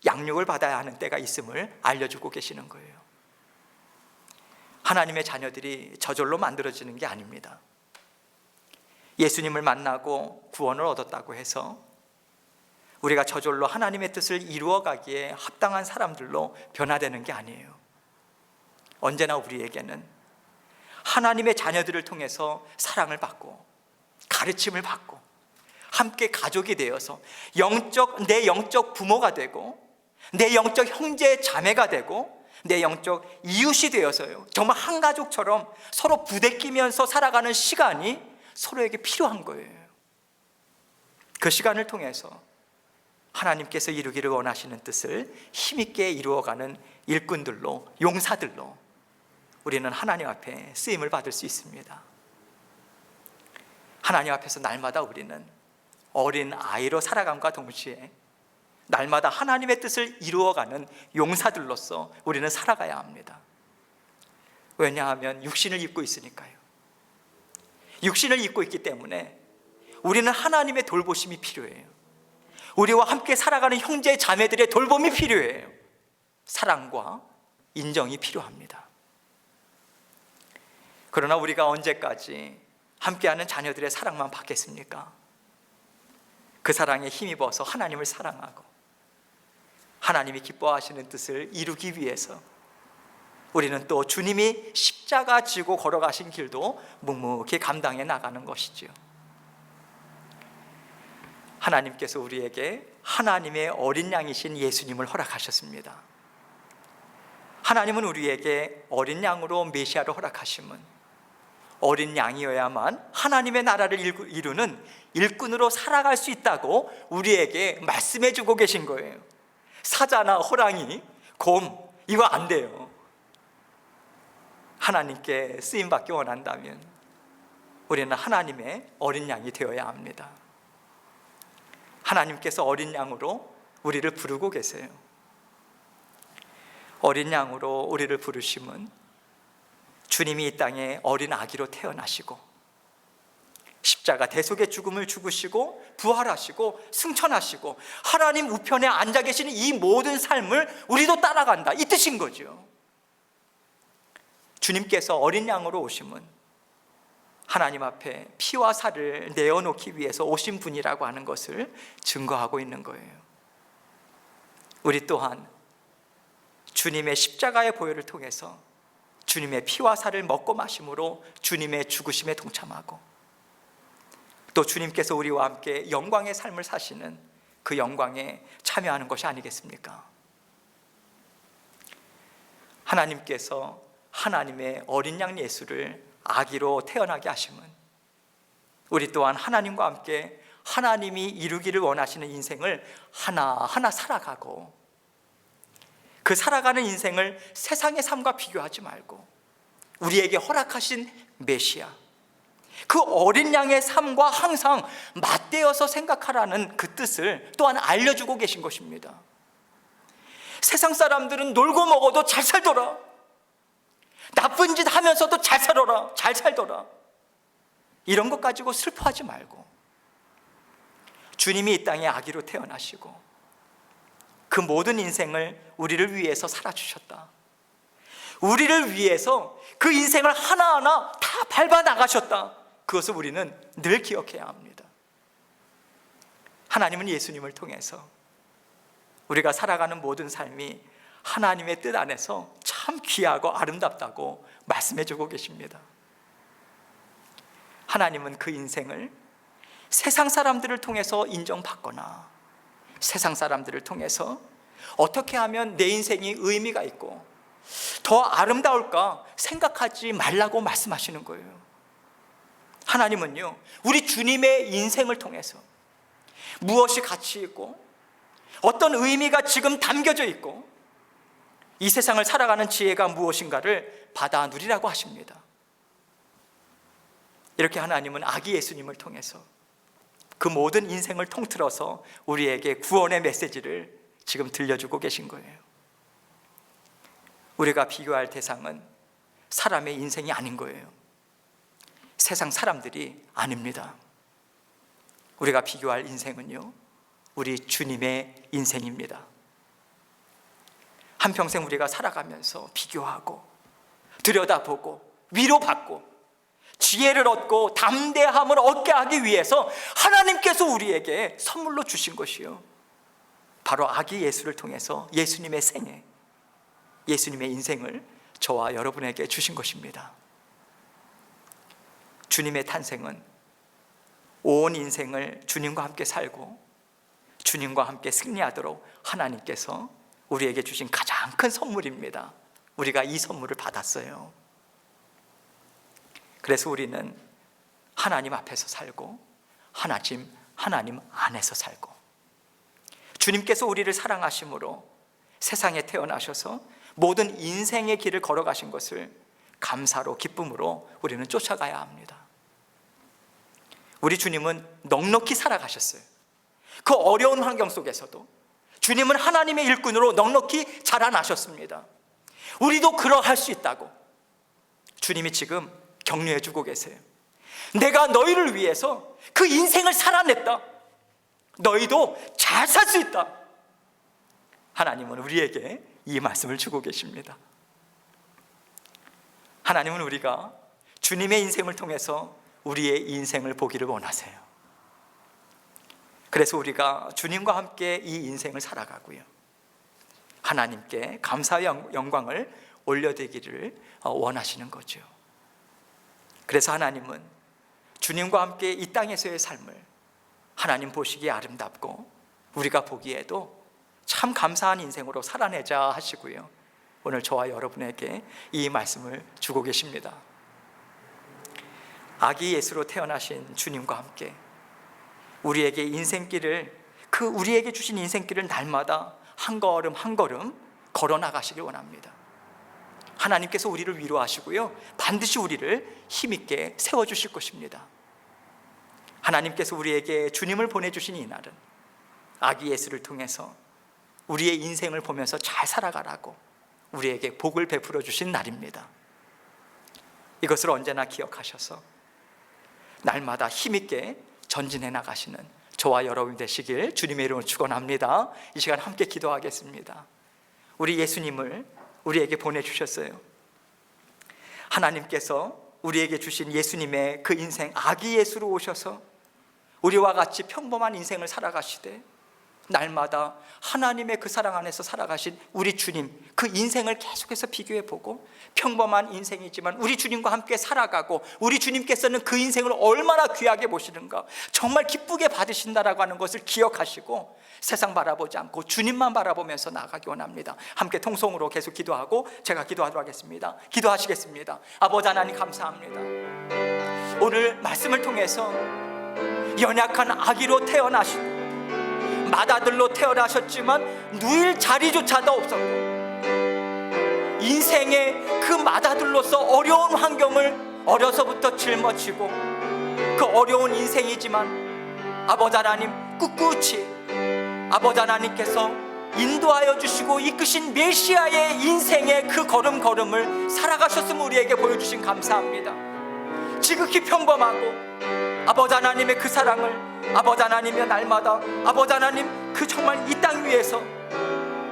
양육을 받아야 하는 때가 있음을 알려주고 계시는 거예요. 하나님의 자녀들이 저절로 만들어지는 게 아닙니다. 예수님을 만나고 구원을 얻었다고 해서 우리가 저절로 하나님의 뜻을 이루어가기에 합당한 사람들로 변화되는 게 아니에요. 언제나 우리에게는 하나님의 자녀들을 통해서 사랑을 받고 가르침을 받고 함께 가족이 되어서 내 영적 부모가 되고 내 영적 형제 자매가 되고 내 영적 이웃이 되어서요, 정말 한 가족처럼 서로 부대끼면서 살아가는 시간이 서로에게 필요한 거예요. 그 시간을 통해서 하나님께서 이루기를 원하시는 뜻을 힘있게 이루어가는 일꾼들로, 용사들로 우리는 하나님 앞에 쓰임을 받을 수 있습니다. 하나님 앞에서 날마다 우리는 어린 아이로 살아감과 동시에 날마다 하나님의 뜻을 이루어가는 용사들로서 우리는 살아가야 합니다. 왜냐하면 육신을 입고 있으니까요. 육신을 입고 있기 때문에 우리는 하나님의 돌보심이 필요해요. 우리와 함께 살아가는 형제 자매들의 돌봄이 필요해요. 사랑과 인정이 필요합니다. 그러나 우리가 언제까지 함께하는 자녀들의 사랑만 받겠습니까? 그 사랑에 힘입어서 하나님을 사랑하고 하나님이 기뻐하시는 뜻을 이루기 위해서 우리는 또 주님이 십자가 지고 걸어가신 길도 묵묵히 감당해 나가는 것이지요. 하나님께서 우리에게 하나님의 어린 양이신 예수님을 허락하셨습니다. 하나님은 우리에게 어린 양으로 메시아를 허락하심은 어린 양이어야만 하나님의 나라를 이루는 일꾼으로 살아갈 수 있다고 우리에게 말씀해 주고 계신 거예요. 사자나 호랑이, 곰, 이거 안 돼요. 하나님께 쓰임받기 원한다면 우리는 하나님의 어린 양이 되어야 합니다. 하나님께서 어린 양으로 우리를 부르고 계세요. 어린 양으로 우리를 부르심은 주님이 이 땅에 어린 아기로 태어나시고 십자가 대속의 죽음을 죽으시고 부활하시고 승천하시고 하나님 우편에 앉아 계시는 이 모든 삶을 우리도 따라간다, 이 뜻인 거죠. 주님께서 어린 양으로 오심은 하나님 앞에 피와 살을 내어놓기 위해서 오신 분이라고 하는 것을 증거하고 있는 거예요. 우리 또한 주님의 십자가의 보혈을 통해서 주님의 피와 살을 먹고 마심으로 주님의 죽으심에 동참하고 또 주님께서 우리와 함께 영광의 삶을 사시는 그 영광에 참여하는 것이 아니겠습니까? 하나님께서 하나님의 어린 양 예수를 아기로 태어나게 하심은 우리 또한 하나님과 함께 하나님이 이루기를 원하시는 인생을 하나하나 살아가고 그 살아가는 인생을 세상의 삶과 비교하지 말고 우리에게 허락하신 메시아, 그 어린 양의 삶과 항상 맞대어서 생각하라는 그 뜻을 또한 알려주고 계신 것입니다. 세상 사람들은 놀고 먹어도 잘 살더라, 나쁜 짓 하면서도 잘 살아라, 잘 살더라, 이런 것 가지고 슬퍼하지 말고, 주님이 이 땅에 아기로 태어나시고 그 모든 인생을 우리를 위해서 살아주셨다. 우리를 위해서 그 인생을 하나하나 다 밟아 나가셨다. 그것을 우리는 늘 기억해야 합니다. 하나님은 예수님을 통해서 우리가 살아가는 모든 삶이 하나님의 뜻 안에서 참 귀하고 아름답다고 말씀해 주고 계십니다. 하나님은 그 인생을 세상 사람들을 통해서 인정받거나 세상 사람들을 통해서 어떻게 하면 내 인생이 의미가 있고 더 아름다울까 생각하지 말라고 말씀하시는 거예요. 하나님은요, 우리 주님의 인생을 통해서 무엇이 가치 있고 어떤 의미가 지금 담겨져 있고 이 세상을 살아가는 지혜가 무엇인가를 받아 누리라고 하십니다. 이렇게 하나님은 아기 예수님을 통해서 그 모든 인생을 통틀어서 우리에게 구원의 메시지를 지금 들려주고 계신 거예요. 우리가 비교할 대상은 사람의 인생이 아닌 거예요. 세상 사람들이 아닙니다. 우리가 비교할 인생은요, 우리 주님의 인생입니다. 한평생 우리가 살아가면서 비교하고 들여다보고 위로받고 지혜를 얻고 담대함을 얻게 하기 위해서 하나님께서 우리에게 선물로 주신 것이요, 바로 아기 예수를 통해서 예수님의 생애, 예수님의 인생을 저와 여러분에게 주신 것입니다. 주님의 탄생은 온 인생을 주님과 함께 살고 주님과 함께 승리하도록 하나님께서 우리에게 주신 가장 큰 선물입니다. 우리가 이 선물을 받았어요. 그래서 우리는 하나님 앞에서 살고 하나님 안에서 살고, 주님께서 우리를 사랑하심으로 세상에 태어나셔서 모든 인생의 길을 걸어가신 것을 감사로 기쁨으로 우리는 쫓아가야 합니다. 우리 주님은 넉넉히 살아가셨어요. 그 어려운 환경 속에서도 주님은 하나님의 일꾼으로 넉넉히 자라나셨습니다. 우리도 그러할 수 있다고 주님이 지금 격려해 주고 계세요. 내가 너희를 위해서 그 인생을 살아냈다. 너희도 잘 살 수 있다. 하나님은 우리에게 이 말씀을 주고 계십니다. 하나님은 우리가 주님의 인생을 통해서 우리의 인생을 보기를 원하세요. 그래서 우리가 주님과 함께 이 인생을 살아가고요, 하나님께 감사의 영광을 올려드리기를 원하시는 거죠. 그래서 하나님은 주님과 함께 이 땅에서의 삶을 하나님 보시기에 아름답고 우리가 보기에도 참 감사한 인생으로 살아내자 하시고요, 오늘 저와 여러분에게 이 말씀을 주고 계십니다. 아기 예수로 태어나신 주님과 함께 우리에게 인생길을, 그 우리에게 주신 인생길을 날마다 한 걸음 한 걸음 걸어 나가시길 원합니다. 하나님께서 우리를 위로하시고요, 반드시 우리를 힘있게 세워주실 것입니다. 하나님께서 우리에게 주님을 보내주신 이 날은 아기 예수를 통해서 우리의 인생을 보면서 잘 살아가라고 우리에게 복을 베풀어 주신 날입니다. 이것을 언제나 기억하셔서 날마다 힘있게 전진해 나가시는 저와 여러분 되시길 주님의 이름으로 축원합니다. 이 시간 함께 기도하겠습니다. 우리 예수님을 우리에게 보내주셨어요. 하나님께서 우리에게 주신 예수님의 그 인생, 아기 예수로 오셔서 우리와 같이 평범한 인생을 살아가시되 날마다 하나님의 그 사랑 안에서 살아가신 우리 주님, 그 인생을 계속해서 비교해보고 평범한 인생이지만 우리 주님과 함께 살아가고 우리 주님께서는 그 인생을 얼마나 귀하게 보시는가, 정말 기쁘게 받으신다라고 하는 것을 기억하시고 세상 바라보지 않고 주님만 바라보면서 나아가기 원합니다. 함께 통성으로 계속 기도하고 제가 기도하도록 하겠습니다. 기도하시겠습니다. 아버지 하나님 감사합니다. 오늘 말씀을 통해서 연약한 아기로 태어나시고 맏아들로 태어나셨지만 누일 자리조차도 없었고 인생의 그 맏아들로서 어려운 환경을 어려서부터 짊어지고 그 어려운 인생이지만 아버지 하나님 꿋꿋이 아버지 하나님께서 인도하여 주시고 이끄신 메시아의 인생의 그 걸음걸음을 살아가셨음을 우리에게 보여주신 감사합니다. 지극히 평범하고 아버지 하나님의 그 사랑을, 아버지 하나님의 날마다 아버지 하나님 그 정말 이 땅 위에서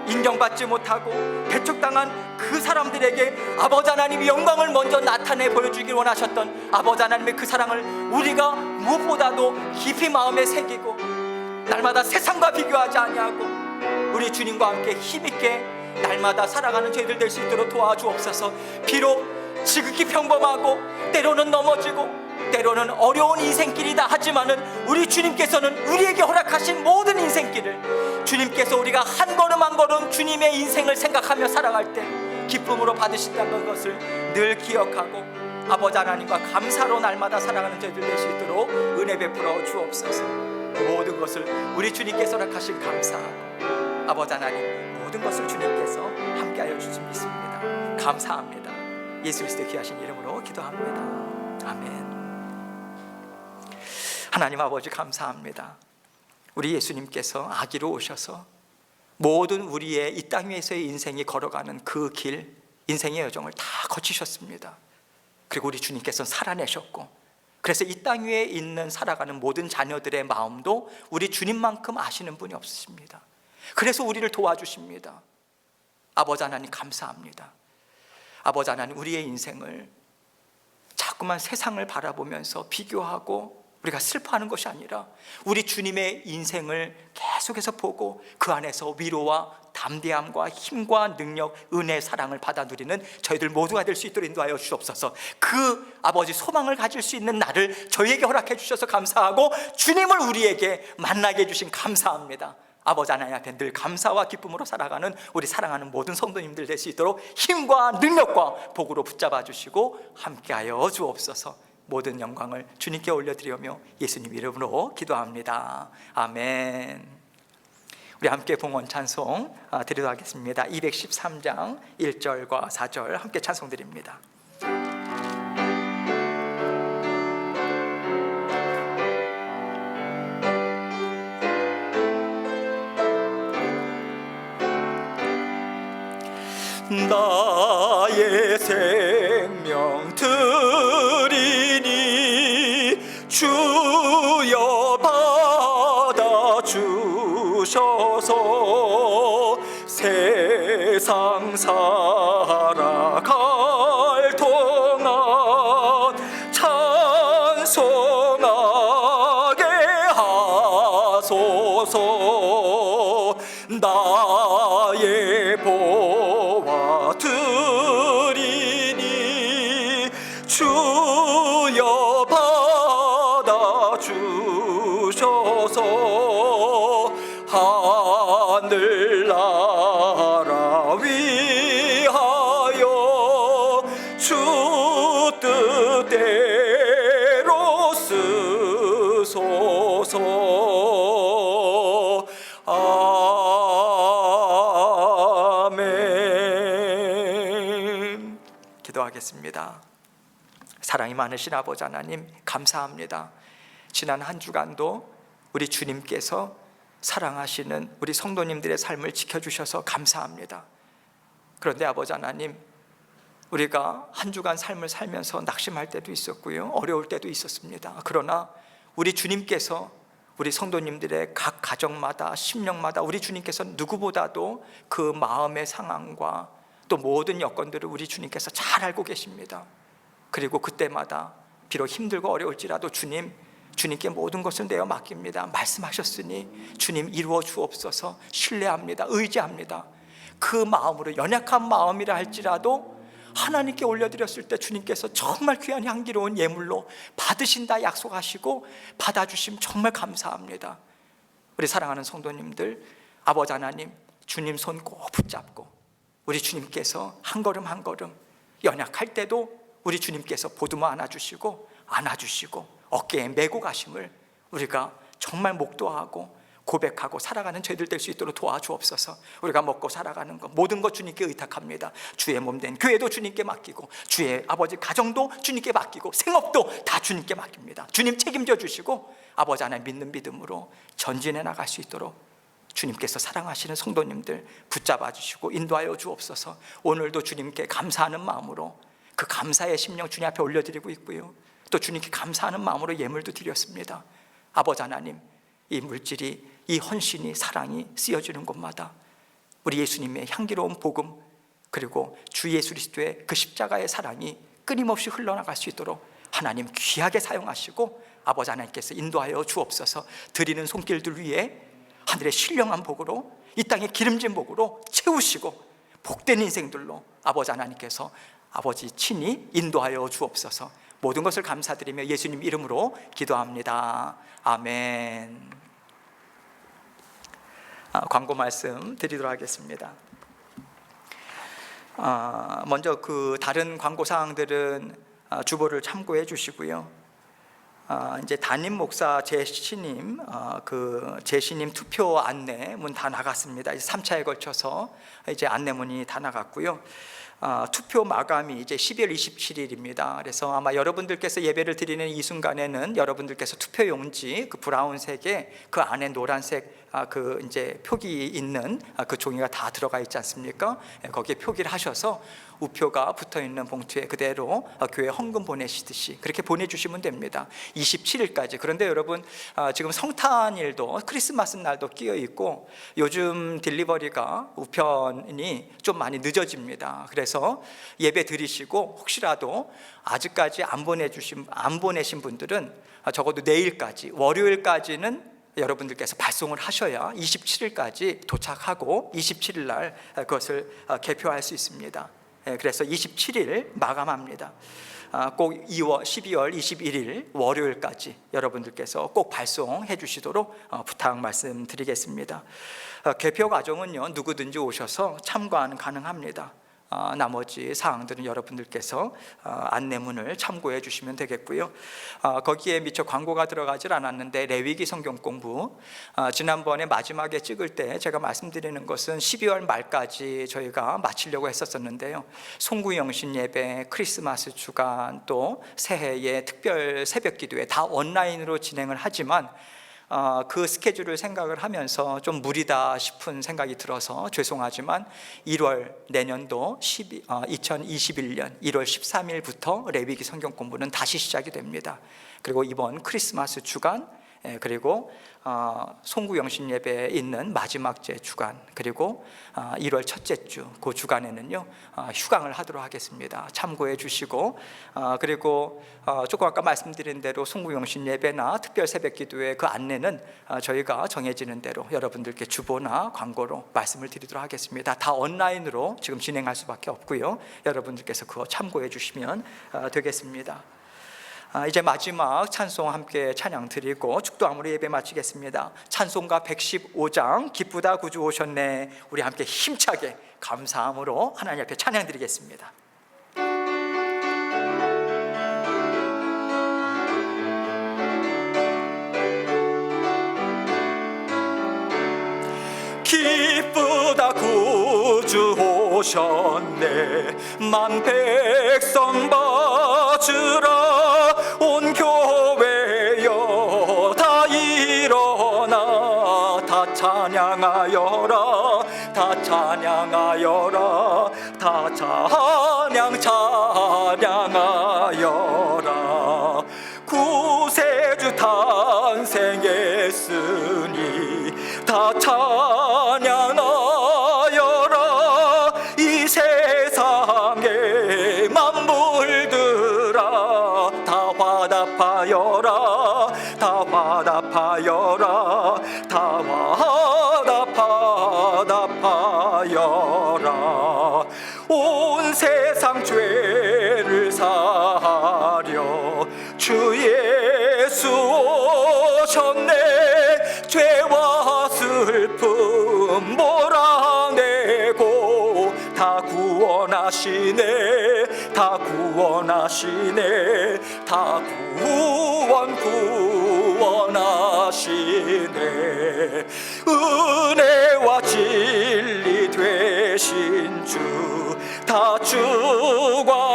인정받지 못하고 배척당한 그 사람들에게 아버지 하나님이 영광을 먼저 나타내 보여주길 원하셨던 아버지 하나님의 그 사랑을 우리가 무엇보다도 깊이 마음에 새기고 날마다 세상과 비교하지 아니하고 우리 주님과 함께 힘있게 날마다 살아가는 저희들 될 수 있도록 도와주옵소서. 비록 지극히 평범하고 때로는 넘어지고 때로는 어려운 인생길이다 하지만은 우리 주님께서는 우리에게 허락하신 모든 인생길을 주님께서 우리가 한 걸음 한 걸음 주님의 인생을 생각하며 살아갈 때 기쁨으로 받으신다는 것을 늘 기억하고 아버지 하나님과 감사로 날마다 살아가는 저희들 될 수 있도록 은혜 베풀어 주옵소서. 모든 것을 우리 주님께서 허락하신 감사하고 아버지 하나님 모든 것을 주님께서 함께하여 주신 믿습니다. 감사합니다. 예수 그리스도의 귀하신 이름으로 기도합니다. 아멘. 하나님 아버지 감사합니다. 우리 예수님께서 아기로 오셔서 모든 우리의 이 땅 위에서의 인생이 걸어가는 그 길, 인생의 여정을 다 거치셨습니다. 그리고 우리 주님께서는 살아내셨고, 그래서 이 땅 위에 있는 살아가는 모든 자녀들의 마음도 우리 주님만큼 아시는 분이 없으십니다. 그래서 우리를 도와주십니다. 아버지 하나님 감사합니다. 아버지 하나님 우리의 인생을 자꾸만 세상을 바라보면서 비교하고 우리가 슬퍼하는 것이 아니라 우리 주님의 인생을 계속해서 보고 그 안에서 위로와 담대함과 힘과 능력, 은혜, 사랑을 받아 누리는 저희들 모두가 될 수 있도록 인도하여 주옵소서. 그 아버지 소망을 가질 수 있는 날을 저희에게 허락해 주셔서 감사하고 주님을 우리에게 만나게 해주신 감사합니다. 아버지 하나님 앞에 늘 감사와 기쁨으로 살아가는 우리 사랑하는 모든 성도님들 될 수 있도록 힘과 능력과 복으로 붙잡아 주시고 함께하여 주옵소서. 모든 영광을 주님께 올려드리며 예수님 이름으로 기도합니다. 아멘. 우리 함께 봉헌 찬송 드리도록 하겠습니다. 213장 1절과 4절 함께 찬송 드립니다. 나의 생명 드리니 주여 받아 주셔서 세상 살아갈 동안 찬송하게 하소서. 나의 보화 드리니 주여 받아 주셔서 하늘나라 위하여 주 뜻대로 쓰소서. 아멘. 기도하겠습니다. 사랑이 많으신 아버지 하나님 감사합니다. 지난 한 주간도 우리 주님께서 사랑하시는 우리 성도님들의 삶을 지켜주셔서 감사합니다. 그런데 아버지 하나님, 우리가 한 주간 삶을 살면서 낙심할 때도 있었고요, 어려울 때도 있었습니다. 그러나 우리 주님께서 우리 성도님들의 각 가정마다 심령마다 우리 주님께서 누구보다도 그 마음의 상황과 또 모든 여건들을 우리 주님께서 잘 알고 계십니다. 그리고 그때마다 비록 힘들고 어려울지라도 주님께 모든 것을 내어 맡깁니다. 말씀하셨으니 주님 이루어 주옵소서. 신뢰합니다. 의지합니다. 그 마음으로, 연약한 마음이라 할지라도 하나님께 올려드렸을 때 주님께서 정말 귀한 향기로운 예물로 받으신다 약속하시고 받아주심 정말 감사합니다. 우리 사랑하는 성도님들, 아버지 하나님 주님 손 꼭 붙잡고 우리 주님께서 한 걸음 한 걸음 연약할 때도 우리 주님께서 보듬어 안아주시고 어깨에 메고 가심을 우리가 정말 목도하고 고백하고 살아가는 저희들 될 수 있도록 도와주옵소서. 우리가 먹고 살아가는 것 모든 것 주님께 의탁합니다. 주의 몸된 교회도 주님께 맡기고 주의 아버지 가정도 주님께 맡기고 생업도 다 주님께 맡깁니다. 주님 책임져 주시고 아버지 하나님 믿는 믿음으로 전진해 나갈 수 있도록 주님께서 사랑하시는 성도님들 붙잡아 주시고 인도하여 주옵소서. 오늘도 주님께 감사하는 마음으로 그 감사의 심령 주님 앞에 올려드리고 있고요, 또 주님께 감사하는 마음으로 예물도 드렸습니다. 아버지 하나님, 이 물질이, 이 헌신이, 사랑이 쓰여지는 곳마다 우리 예수님의 향기로운 복음, 그리고 주 예수 그리스도의 그 십자가의 사랑이 끊임없이 흘러나갈 수 있도록 하나님 귀하게 사용하시고 아버지 하나님께서 인도하여 주옵소서. 드리는 손길들 위에 하늘의 신령한 복으로, 이 땅의 기름진 복으로 채우시고 복된 인생들로 아버지 하나님께서 아버지 친히 인도하여 주옵소서. 모든 것을 감사드리며 예수님 이름으로 기도합니다. 아멘. 광고 말씀 드리도록 하겠습니다. 먼저 그 다른 광고 사항들은 주보를 참고해 주시고요. 이제 담임 목사 재신임 그 재신임 투표 안내문 다 나갔습니다. 이제 3차에 걸쳐서 이제 안내문이 다 나갔고요. 투표 마감이 이제 12월 27일입니다. 그래서 아마 여러분들께서 예배를 드리는 이 순간에는 여러분들께서 투표용지 그 브라운색에 그 안에 노란색 그 이제 표기 있는 그 종이가 다 들어가 있지 않습니까? 거기에 표기를 하셔서 우표가 붙어 있는 봉투에 그대로 교회 헌금 보내시듯이 그렇게 보내주시면 됩니다. 27일까지. 그런데 여러분, 지금 성탄일도 크리스마스 날도 끼어 있고 요즘 딜리버리가 우편이 좀 많이 늦어집니다. 그래서 예배 드리시고 혹시라도 아직까지 안 보내신 분들은 적어도 내일까지, 월요일까지는 여러분들께서 발송을 하셔야 27일까지 도착하고 27일 날 그것을 개표할 수 있습니다. 그래서 27일 마감합니다. 꼭 12월 21일 월요일까지 여러분들께서 꼭 발송해 주시도록 부탁 말씀드리겠습니다. 개표 과정은요, 누구든지 오셔서 참관 가능합니다. 나머지 사항들은 여러분들께서 안내문을 참고해 주시면 되겠고요. 거기에 미처 광고가 들어가질 않았는데 레위기 성경 공부, 지난번에 마지막에 찍을 때 제가 말씀드리는 것은 12월 말까지 저희가 마치려고 했었는데요. 송구영신 예배, 크리스마스 주간, 또 새해의 특별 새벽 기도회 다 온라인으로 진행을 하지만 그 스케줄을 생각을 하면서 좀 무리다 싶은 생각이 들어서 죄송하지만 1월 내년도 2021년 1월 13일부터 레위기 성경 공부는 다시 시작이 됩니다. 그리고 이번 크리스마스 주간, 그리고 송구영신 예배에 있는 마지막 제 주간, 그리고 1월 첫째 주 그 주간에는요 휴강을 하도록 하겠습니다. 참고해 주시고, 그리고 조금 아까 말씀드린 대로 송구영신 예배나 특별 새벽 기도의 그 안내는 저희가 정해지는 대로 여러분들께 주보나 광고로 말씀을 드리도록 하겠습니다. 다 온라인으로 지금 진행할 수밖에 없고요. 여러분들께서 그거 참고해 주시면 되겠습니다. 이제 마지막 찬송 함께 찬양 드리고 축도함으로 예배 마치겠습니다. 찬송가 115장 기쁘다 구주 오셨네, 우리 함께 힘차게 감사함으로 하나님 앞에 찬양 드리겠습니다. 기쁘다 구주 오셨네, 만 백성 받으라, 온 교회여 다 일어나, 다 찬양하여라, 다 찬양하여라, 다 찬양하여라. 구세주 탄생했으니 다 찬양하여라. 이 세상의 만물들아 다 화답하여라, 다 화답하여라, 다 화답하여라. 온 세상 죄를 사하려 주 예수 오셨네, 죄와 슬픔 몰아내고 다 구원하시네, 다 구원하시네, 다 구원하시네. 은혜와 진리 되신 주 다 주관하시니,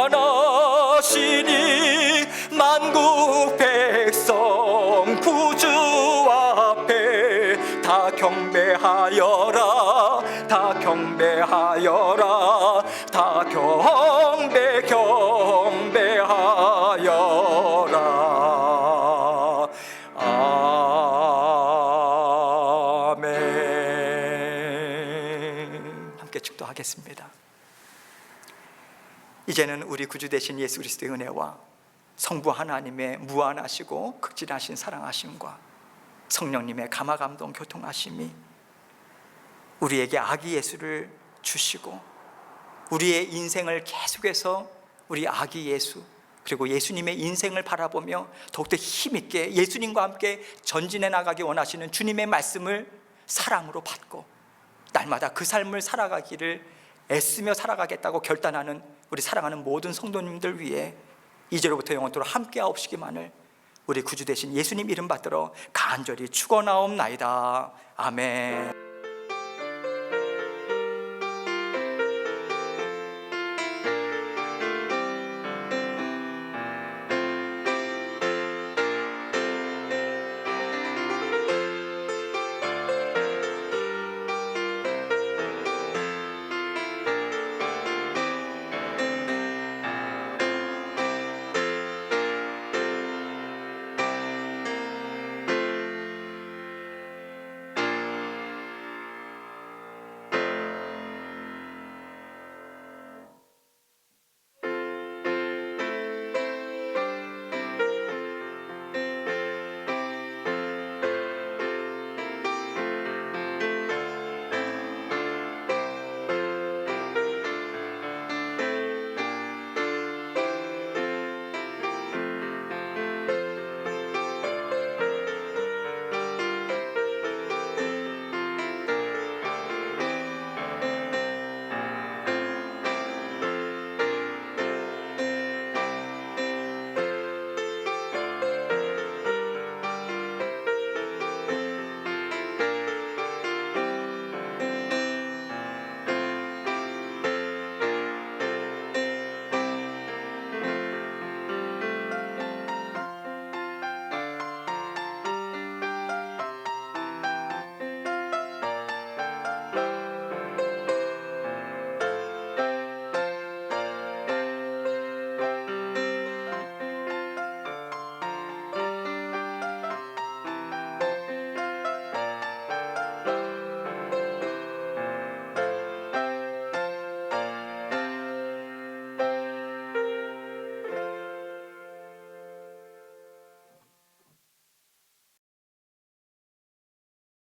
만국 백성 구주 앞에 다 경배하여 경배 경배하여라. 아멘. 함께 축도하겠습니다. 이제는 우리 구주 되신 예수 그리스도의 은혜와 성부 하나님의 무한하시고 극진하신 사랑하심과 성령님의 감화감동 교통하심이 우리에게 아기 예수를 주시고 우리의 인생을 계속해서 우리 아기 예수 그리고 예수님의 인생을 바라보며 더욱더 힘있게 예수님과 함께 전진해 나가기 원하시는 주님의 말씀을 사랑으로 받고 날마다 그 삶을 살아가기를 애쓰며 살아가겠다고 결단하는 우리 사랑하는 모든 성도님들 위해 이제로부터 영원토록 함께 하옵시기만을 우리 구주 되신 예수님 이름 받들어 간절히 축원하옵나이다. 아멘.